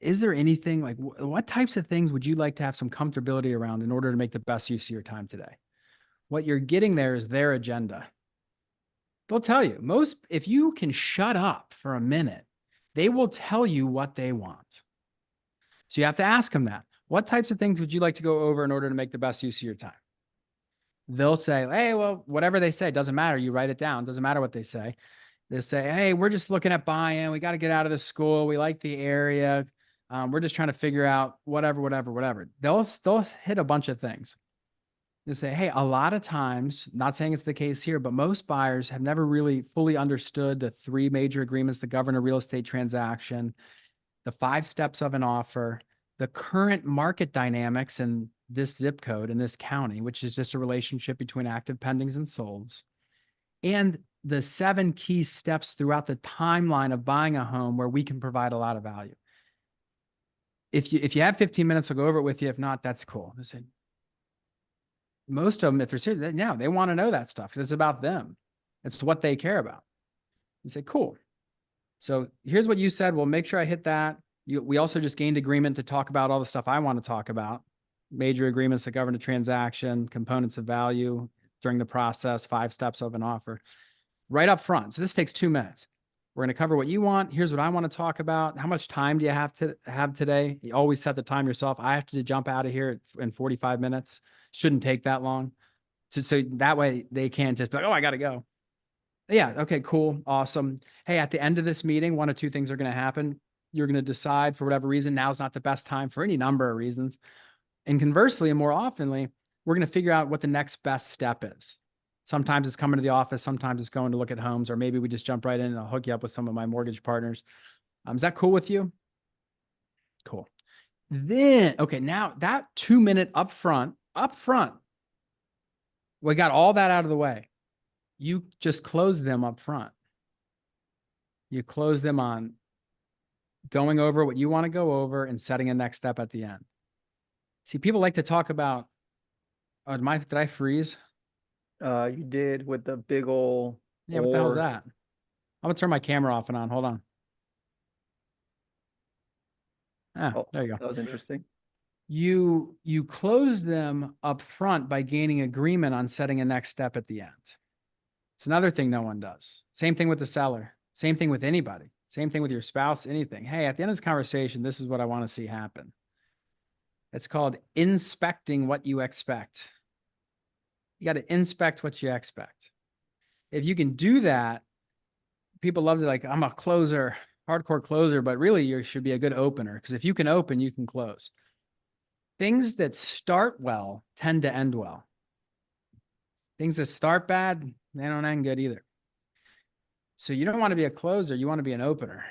Speaker 2: is there anything like what types of things would you like to have some comfortability around in order to make the best use of your time today? What you're getting there is their agenda. They'll tell you if you can shut up for a minute, they will tell you what they want. So you have to ask them that. What types of things would you like to go over in order to make the best use of your time? They'll say, hey, well, whatever they say, doesn't matter. You write it down. Doesn't matter what they say. They say, hey, we're just looking at buying. We got to get out of the school. We like the area. We're just trying to figure out whatever. They'll hit a bunch of things. They say, hey, a lot of times, not saying it's the case here, but most buyers have never really fully understood the 3 major agreements that govern a real estate transaction, the 5 steps of an offer, the current market dynamics in this zip code in this county, which is just a relationship between active pendings and solds, and the 7 key steps throughout the timeline of buying a home where we can provide a lot of value. If you have 15 minutes, I'll go over it with you. If not, that's cool. They say, most of them, if they're serious, yeah, they want to know that stuff because it's about them. It's what they care about. You say, cool. So here's what you said. Well, make sure I hit that. We also just gained agreement to talk about all the stuff I want to talk about. Major agreements that govern a transaction, components of value during the process, 5 steps of an offer, right up front. So this takes 2 minutes. We're going to cover what you want. Here's what I want to talk about. How much time do you have to have today? You always set the time yourself. I have to jump out of here in 45 minutes. Shouldn't take that long. So that way they can't just be like, oh, I got to go. Yeah. Okay, cool. Awesome. Hey, at the end of this meeting, 1 of 2 things are going to happen. You're going to decide for whatever reason, now's not the best time for any number of reasons. And conversely, and more oftenly, we're going to figure out what the next best step is. Sometimes it's coming to the office. Sometimes it's going to look at homes, or maybe we just jump right in and I'll hook you up with some of my mortgage partners. Is that cool with you? Cool. Then, okay, now that 2-minute upfront, we got all that out of the way. You just close them up front. You close them on going over what you want to go over and setting a next step at the end. See, people like to talk about, oh, did I freeze?
Speaker 1: You did with the big old.
Speaker 2: Yeah, what the hell's that? I'm gonna turn my camera off and on. Hold on.
Speaker 1: Oh,
Speaker 2: there you go.
Speaker 1: That was interesting.
Speaker 2: You close them up front by gaining agreement on setting a next step at the end. It's another thing no one does. Same thing with the seller. Same thing with anybody. Same thing with your spouse, anything. Hey, at the end of this conversation, this is what I want to see happen. It's called inspecting what you expect. You got to inspect what you expect. If you can do that, people love to like, I'm a closer, hardcore closer, but really you should be a good opener, because if you can open, you can close. Things that start well tend to end well. Things that start bad, they don't end good either. So you don't want to be a closer, you want to be an opener.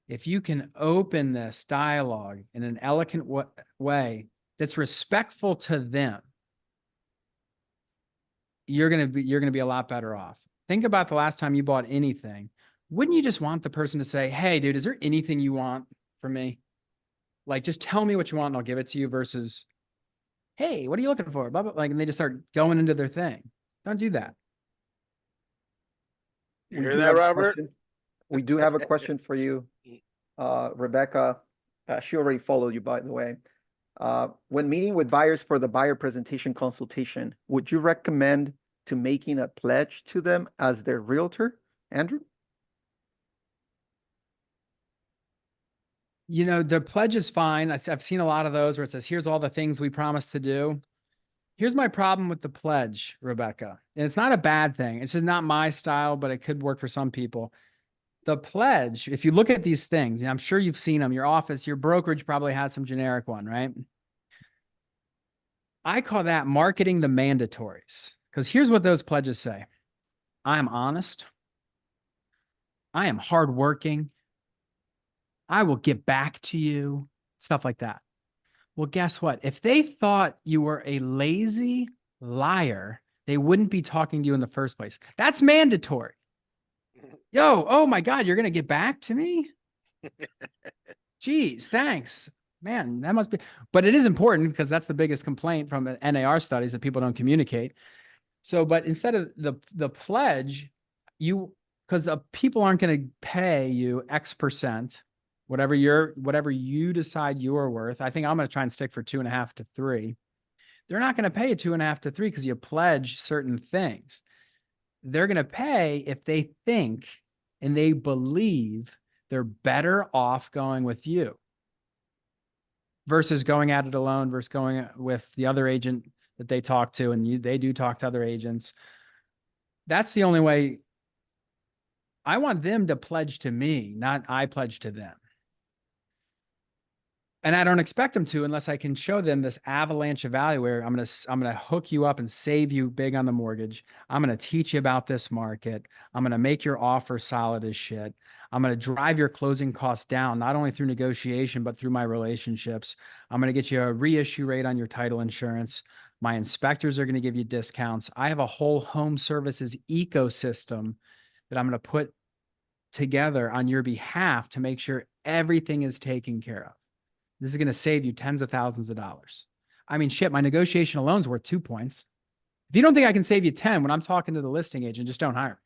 Speaker 2: If you can open this dialogue in an elegant way that's respectful to them, you're going to be a lot better off. Think about the last time you bought anything. Wouldn't you just want the person to say, hey, dude, is there anything you want from me? Like, just tell me what you want and I'll give it to you, versus, hey, what are you looking for? Blah, blah, like, and they just start going into their thing. Don't do that.
Speaker 3: You hear that, Robert?
Speaker 1: We do have a question for you. Rebecca, she already followed you, by the way. When meeting with buyers for the buyer presentation consultation, would you recommend to making a pledge to them as their realtor, Andrew?
Speaker 2: You know, the pledge is fine. I've seen a lot of those where it says, here's all the things we promised to do. Here's my problem with the pledge, Rebecca. And it's not a bad thing. It's just not my style, but it could work for some people. The pledge, if you look at these things, and I'm sure you've seen them, your office, your brokerage probably has some generic one, right? I call that marketing the mandatories, because here's what those pledges say. I am honest. I am hardworking. I will get back to you, stuff like that. Well, guess what? If they thought you were a lazy liar, they wouldn't be talking to you in the first place. That's mandatory. Yo, oh my God, you're going to get back to me? Geez, thanks. Man, that must be, but it is important because that's the biggest complaint from the NAR studies, that people don't communicate. So, but instead of the pledge, because people aren't going to pay you X percent whatever you decide you're worth. I think I'm going to try and stick for 2.5 to 3. They're not going to pay you 2.5 to 3 because you pledge certain things. They're going to pay if they think and they believe they're better off going with you versus going at it alone versus going with the other agent that they talk to. And they do talk to other agents. That's the only way. I want them to pledge to me, not I pledge to them. And I don't expect them to unless I can show them this avalanche of value where I'm going to hook you up and save you big on the mortgage. I'm going to teach you about this market. I'm going to make your offer solid as shit. I'm going to drive your closing costs down, not only through negotiation, but through my relationships. I'm going to get you a reissue rate on your title insurance. My inspectors are going to give you discounts. I have a whole home services ecosystem that I'm going to put together on your behalf to make sure everything is taken care of. This is going to save you tens of thousands of dollars. I mean, shit, my negotiation alone is worth 2 points. If you don't think I can save you 10 when I'm talking to the listing agent, just don't hire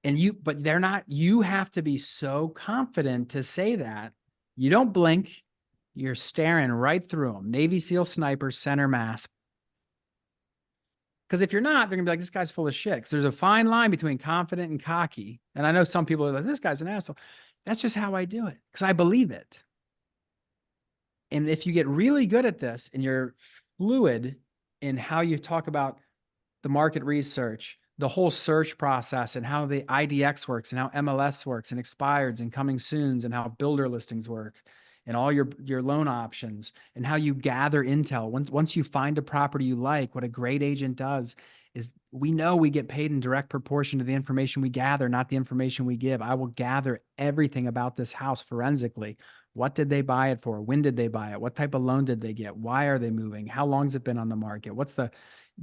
Speaker 2: me. But they're not, you have to be so confident to say that. You don't blink. You're staring right through them. Navy SEAL sniper, center mass. Because if you're not, they're going to be like, this guy's full of shit. Because there's a fine line between confident and cocky. And I know some people are like, this guy's an asshole. That's just how I do it because I believe it. And if you get really good at this and you're fluid in how you talk about the market research, the whole search process and how the IDX works and how MLS works and expireds and coming soons and how builder listings work and all your loan options and how you gather intel. Once you find a property you like, what a great agent does is we know we get paid in direct proportion to the information we gather, not the information we give. I will gather everything about this house forensically. What did they buy it for? When did they buy it? What type of loan did they get? Why are they moving? How long has it been on the market? What's the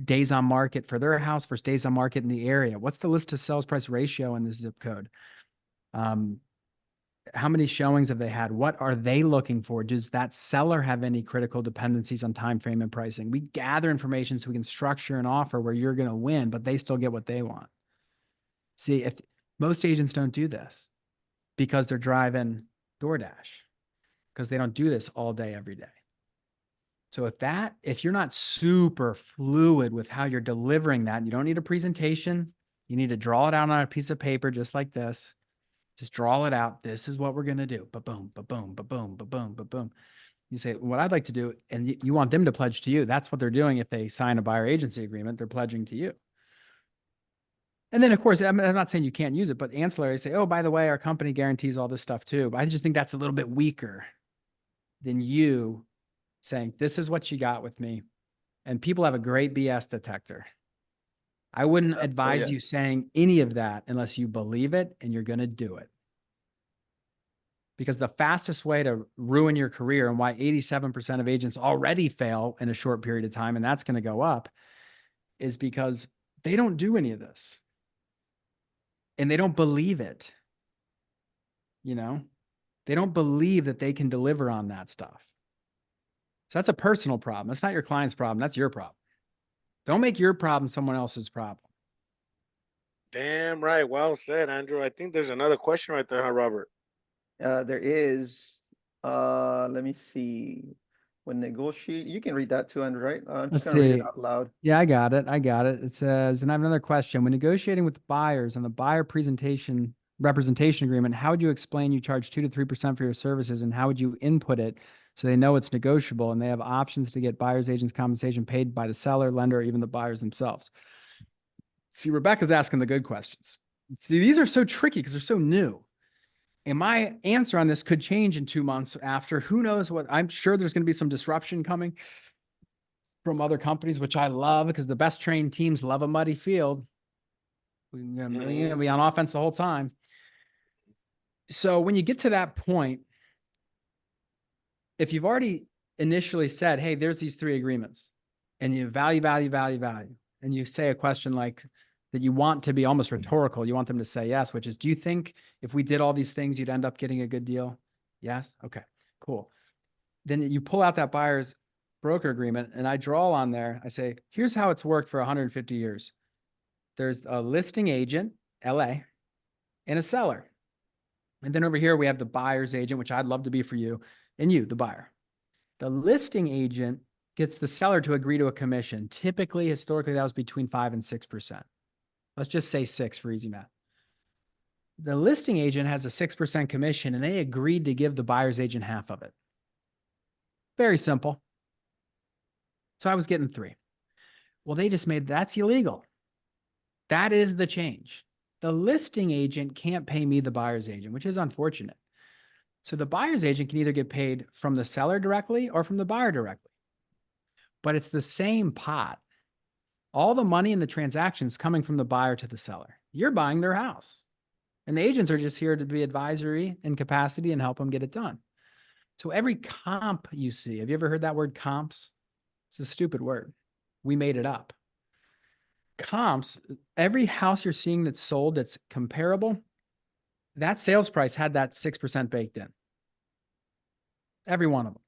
Speaker 2: days on market for their house versus days on market in the area? What's the list to sales price ratio in this zip code? How many showings have they had? What are they looking for? Does that seller have any critical dependencies on time frame and pricing? We gather information so we can structure an offer where you're going to win, but they still get what they want. See, if most agents don't do this because they're driving DoorDash, because they don't do this all day, every day. So if you're not super fluid with how you're delivering that, you don't need a presentation. You need to draw it out on a piece of paper, just like this. Just draw it out. This is what we're going to do. Ba-boom, ba-boom, ba-boom, ba-boom, ba-boom. You say, what I'd like to do, and you want them to pledge to you. That's what they're doing. If they sign a buyer agency agreement, they're pledging to you. And then, of course, I'm not saying you can't use it, but ancillary say, oh, by the way, our company guarantees all this stuff too. But I just think that's a little bit weaker than you saying, this is what you got with me. And people have a great BS detector. I wouldn't advise you saying any of that unless you believe it and you're going to do it. Because the fastest way to ruin your career and why 87% of agents already fail in a short period of time, and that's going to go up, is because they don't do any of this. And they don't believe it. You know, they don't believe that they can deliver on that stuff. So that's a personal problem. That's not your client's problem. That's your problem. Don't make your problem someone else's problem.
Speaker 3: Damn right. Well said, Andrew. I think there's another question right there, huh, Robert?
Speaker 1: There is. Let me see. When negotiate, you can read that too, Andrew, right? I'm just
Speaker 2: Let's
Speaker 1: gonna read
Speaker 2: see.
Speaker 1: it out loud.
Speaker 2: Yeah, I got it. It says, and I have another question. When negotiating with buyers on the buyer representation agreement, how would you explain you charge 2 to 3% for your services, and how would you input it so they know it's negotiable and they have options to get buyer's agent's compensation paid by the seller, lender, or even the buyers themselves? See, Rebecca's asking the good questions. See, these are so tricky because they're so new. And my answer on this could change in 2 months after. Who knows what? I'm sure there's going to be some disruption coming from other companies, which I love because the best trained teams love a muddy field. We're going to be on offense the whole time. So when you get to that point, if you've already initially said, hey, there's these 3 agreements, and you value, and you say a question like that you want to be almost rhetorical, you want them to say yes, which is, do you think if we did all these things, you'd end up getting a good deal? Yes? Okay, cool. Then you pull out that buyer's broker agreement, and I draw on there. I say, here's how it's worked for 150 years. There's a listing agent, LA, and a seller. And then over here, we have the buyer's agent, which I'd love to be for you, and you, the buyer. The listing agent gets the seller to agree to a commission. Typically, historically, that was between 5 and 6%. Let's just say 6 for easy math. The listing agent has a 6% commission, and they agreed to give the buyer's agent half of it. Very simple. So I was getting 3. Well, they just made that's illegal. That is the change. The listing agent can't pay me, the buyer's agent, which is unfortunate. So the buyer's agent can either get paid from the seller directly or from the buyer directly. But it's the same pot. All the money in the transaction is coming from the buyer to the seller. You're buying their house. And the agents are just here to be advisory in capacity and help them get it done. So every comp you see, have you ever heard that word comps? It's a stupid word. We made it up. Comps, every house you're seeing that's sold that's comparable, that sales price had that 6% baked in. Every one of them.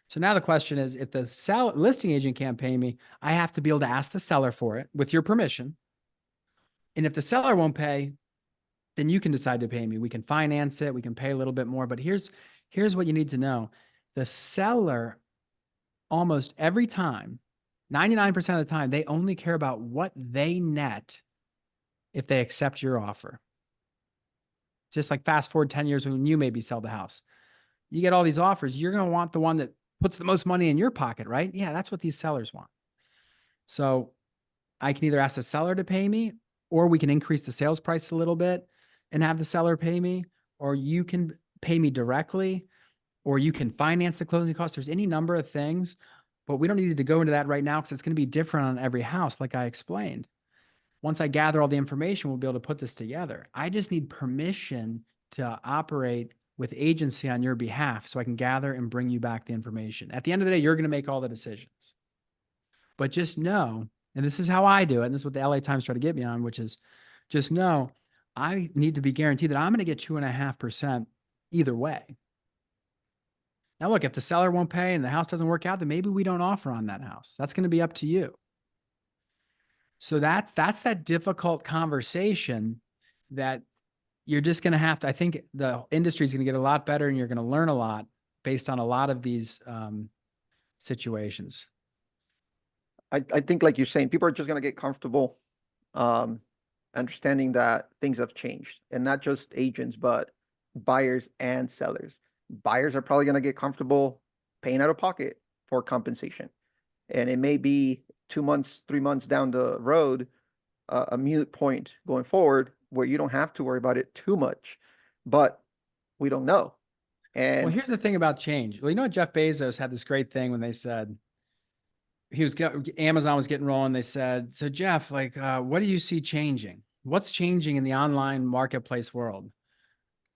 Speaker 2: So now the question is, if the listing agent can't pay me, I have to be able to ask the seller for it with your permission. And if the seller won't pay, then you can decide to pay me. We can finance it. We can pay a little bit more. But here's what you need to know. The seller, almost every time, 99% of the time, they only care about what they net if they accept your offer. Just like fast forward 10 years when you maybe sell the house. You get all these offers. You're going to want the one that puts the most money in your pocket, right? Yeah, that's what these sellers want. So I can either ask the seller to pay me, or we can increase the sales price a little bit and have the seller pay me, or you can pay me directly, or you can finance the closing costs. There's any number of things, but we don't need to go into that right now because it's going to be different on every house, like I explained. Once I gather all the information, we'll be able to put this together. I just need permission to operate with agency on your behalf so I can gather and bring you back the information. At the end of the day, you're going to make all the decisions. But just know, and this is how I do it, and this is what the LA Times try to get me on, which is just know I need to be guaranteed that I'm going to get 2.5% either way. Now, look, if the seller won't pay and the house doesn't work out, then maybe we don't offer on that house. That's going to be up to you. So that's that difficult conversation that you're just going to have to, I think the industry is going to get a lot better and you're going to learn a lot based on a lot of these situations.
Speaker 1: I think, like you're saying, people are just going to get comfortable understanding that things have changed, and not just agents, but buyers and sellers. Buyers are probably going to get comfortable paying out of pocket for compensation. And it may be 2 months, 3 months down the road, a mute point going forward where you don't have to worry about it too much, but we don't know. And
Speaker 2: well, here's the thing about change. Well, you know what? Jeff Bezos had this great thing when they said, Amazon was getting rolling. They said, so Jeff, like, what do you see changing? What's changing in the online marketplace world?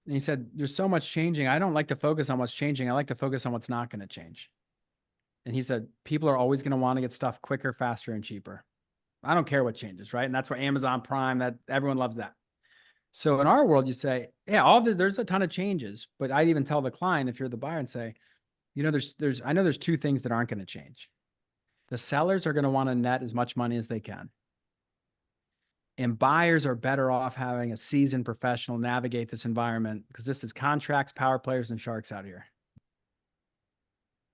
Speaker 2: And he said, there's so much changing. I don't like to focus on what's changing. I like to focus on what's not going to change. And he said, people are always going to want to get stuff quicker, faster, and cheaper. I don't care what changes, right? And that's where Amazon Prime, that everyone loves that. So in our world, you say, yeah, there's a ton of changes, but I'd even tell the client, if you're the buyer, and say, you know, I know there's 2 things that aren't going to change. The sellers are going to want to net as much money as they can. And buyers are better off having a seasoned professional navigate this environment, because this is contracts, power players, and sharks out here.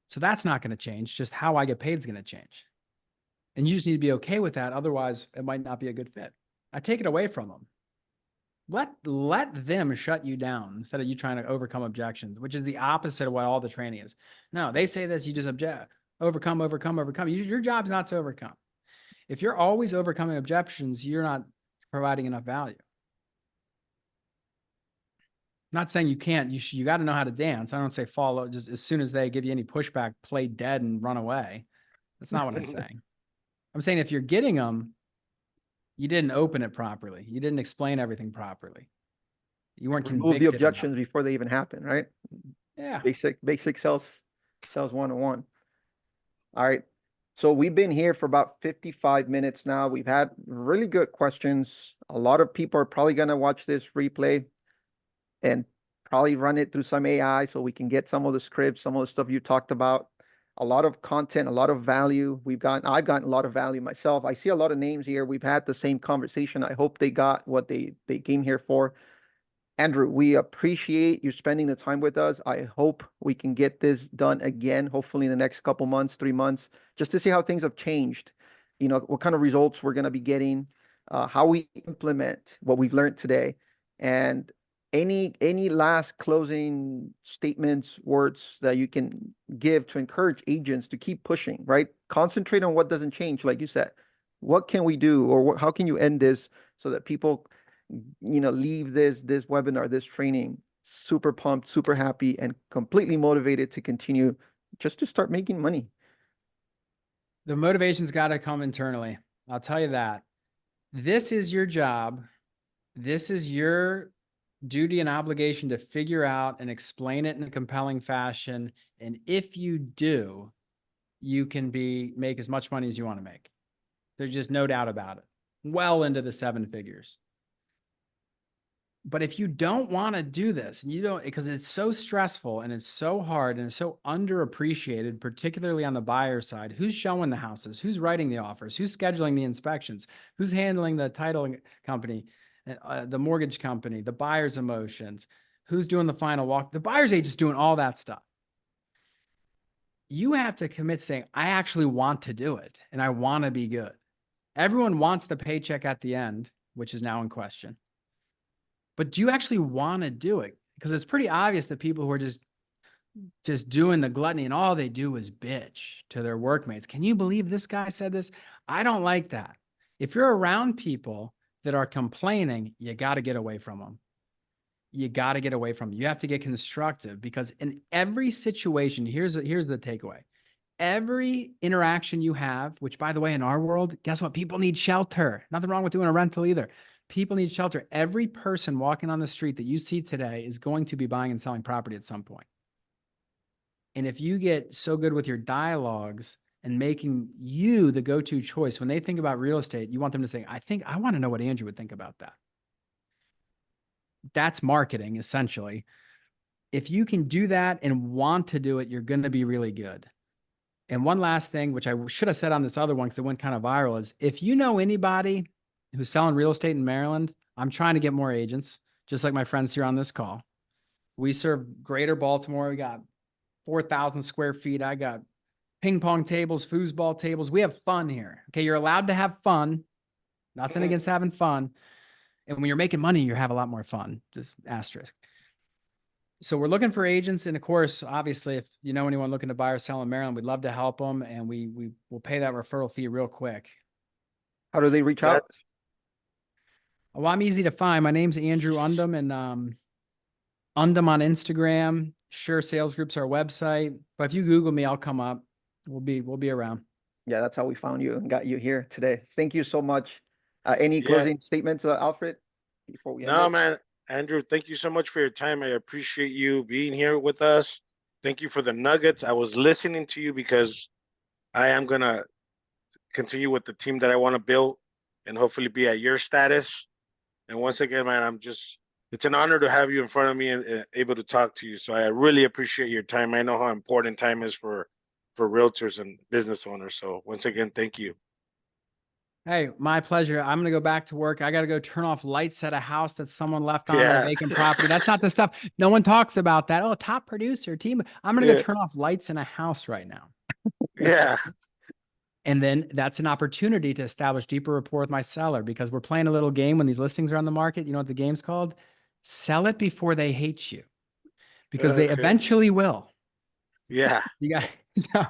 Speaker 2: So that's not going to change. Just how I get paid is going to change. And you just need to be okay with that. Otherwise, it might not be a good fit. I take it away from them. Let them shut you down instead of you trying to overcome objections, which is the opposite of what all the training is. No, they say this, you just object. Overcome. Your job's not to overcome. If you're always overcoming objections, you're not providing enough value. I'm not saying you can't. You got to know how to dance. I don't say follow. Just as soon as they give you any pushback, play dead and run away. That's not what I'm saying. I'm saying if you're getting them, you didn't open it properly. You didn't explain everything properly. You weren't
Speaker 1: remove the
Speaker 2: convicted
Speaker 1: objections before they even happen, right?
Speaker 2: Yeah.
Speaker 1: Basic sales 101. All right. So we've been here for about 55 minutes now. We've had really good questions. A lot of people are probably going to watch this replay and probably run it through some AI so we can get some of the scripts, some of the stuff you talked about. A lot of content, a lot of value. I've gotten a lot of value myself. I see a lot of names here. We've had the same conversation. I hope they got what they came here for. Andrew, we appreciate you spending the time with us. I hope we can get this done again, hopefully in the next couple months, 3 months, just to see how things have changed. You know, what kind of results we're going to be getting, how we implement what we've learned today, and any last closing statements, words that you can give to encourage agents to keep pushing, right? Concentrate on what doesn't change, like you said. What can we do, or how can you end this so that people, leave this webinar, this training, super pumped, super happy, and completely motivated to continue just to start making money?
Speaker 2: The motivation's got to come internally. I'll tell you that. This is your job. This is your duty and obligation to figure out and explain it in a compelling fashion. And if you do, you can make as much money as you want to make. There's just no doubt about it. Well into the 7 figures. But if you don't want to do this, and you don't, because it's so stressful and it's so hard and it's so underappreciated, particularly on the buyer side, who's showing the houses, who's writing the offers, who's scheduling the inspections, who's handling the title company, the mortgage company, the buyer's emotions, who's doing the final walk, the buyer's agent's doing all that stuff. You have to commit saying, I actually want to do it and I want to be good. Everyone wants the paycheck at the end, which is now in question. But do you actually want to do it? Because it's pretty obvious that people who are just doing the gluttony and all they do is bitch to their workmates. Can you believe this guy said this? I don't like that. If you're around people that are complaining, you got to get away from them. You got to get away from them. You have to get constructive, because in every situation, here's the takeaway. Every interaction you have, which by the way, in our world, guess what? People need shelter. Nothing wrong with doing a rental either. People need shelter. Every person walking on the street that you see today is going to be buying and selling property at some point. And if you get so good with your dialogues and making you the go-to choice, when they think about real estate, you want them to say, I want to know what Andrew would think about that. That's marketing, essentially. If you can do that and want to do it, you're going to be really good. And one last thing, which I should have said on this other one because it went kind of viral, is if you know anybody who's selling real estate in Maryland, I'm trying to get more agents, just like my friends here on this call. We serve greater Baltimore. We got 4,000 square feet. I got ping pong tables, foosball tables. We have fun here. Okay, you're allowed to have fun. Nothing against having fun. And when you're making money, you have a lot more fun. Just asterisk. So we're looking for agents. And of course, obviously, if you know anyone looking to buy or sell in Maryland, we'd love to help them. And we will pay that referral fee real quick.
Speaker 1: How do they reach out?
Speaker 2: Well, I'm easy to find. My name's Andrew Undum, and Undum on Instagram. Sure Sales Group's our website. But if you Google me, I'll come up. We'll be around.
Speaker 1: Yeah, that's how we found you and got you here today. Thank you so much. Any closing statements, Alfred, before we end it?
Speaker 3: Man. Andrew, thank you so much for your time. I appreciate you being here with us. Thank you for the nuggets. I was listening to you because I am going to continue with the team that I want to build and hopefully be at your status. And once again, man, it's an honor to have you in front of me and able to talk to you. So I really appreciate your time. I know how important time is for realtors and business owners. So once again, thank you.
Speaker 2: Hey, my pleasure. I'm going to go back to work. I got to go turn off lights at a house that someone left on a vacant property. That's not the stuff. No one talks about that. Oh, top producer team. I'm going to go turn off lights in a house right now.
Speaker 3: Yeah.
Speaker 2: And then that's an opportunity to establish deeper rapport with my seller, because we're playing a little game when these listings are on the market. You know what the game's called? Sell it before they hate you, because they eventually will.
Speaker 3: Yeah.
Speaker 2: You guys. So,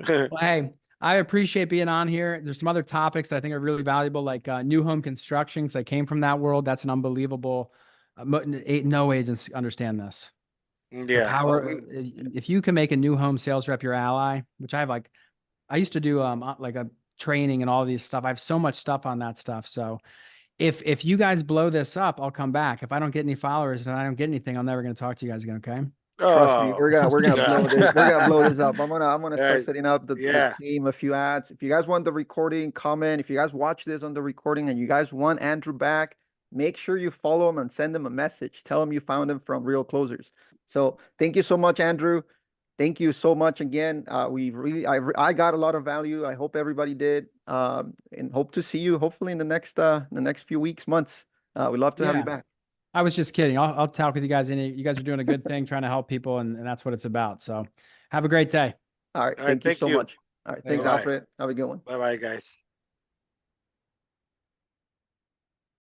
Speaker 2: well, hey, I appreciate being on here. There's some other topics that I think are really valuable, like new home construction, because I came from that world. That's an unbelievable, no agents understand this.
Speaker 3: Yeah.
Speaker 2: The power, if you can make a new home sales rep your ally, which I have, I used to do like a training and all these stuff. I have so much stuff on that stuff. So if you guys blow this up, I'll come back. If I don't get any followers and I don't get anything, I'm never going to talk to you guys again. Okay.
Speaker 1: Trust me, we're gonna blow this. We're gonna blow this up. I'm gonna start setting up the team, a few ads. If you guys want the recording, comment. If you guys watch this on the recording and you guys want Andrew back, make sure you follow him and send him a message. Tell him you found him from Real Closers. So thank you so much, Andrew. Thank you so much again. I got a lot of value. I hope everybody did. And hope to see you hopefully in the next few weeks, months. We'd love to have you back.
Speaker 2: I was just kidding. I'll talk with you guys. You guys are doing a good thing, trying to help people, and that's what it's about. So have a great day.
Speaker 1: All right.
Speaker 3: All right,
Speaker 1: Thank you
Speaker 3: thank
Speaker 1: so
Speaker 3: you.
Speaker 1: much. All right. Thanks,
Speaker 3: Bye-bye.
Speaker 1: Alfred. Have a good one.
Speaker 3: Bye bye, guys.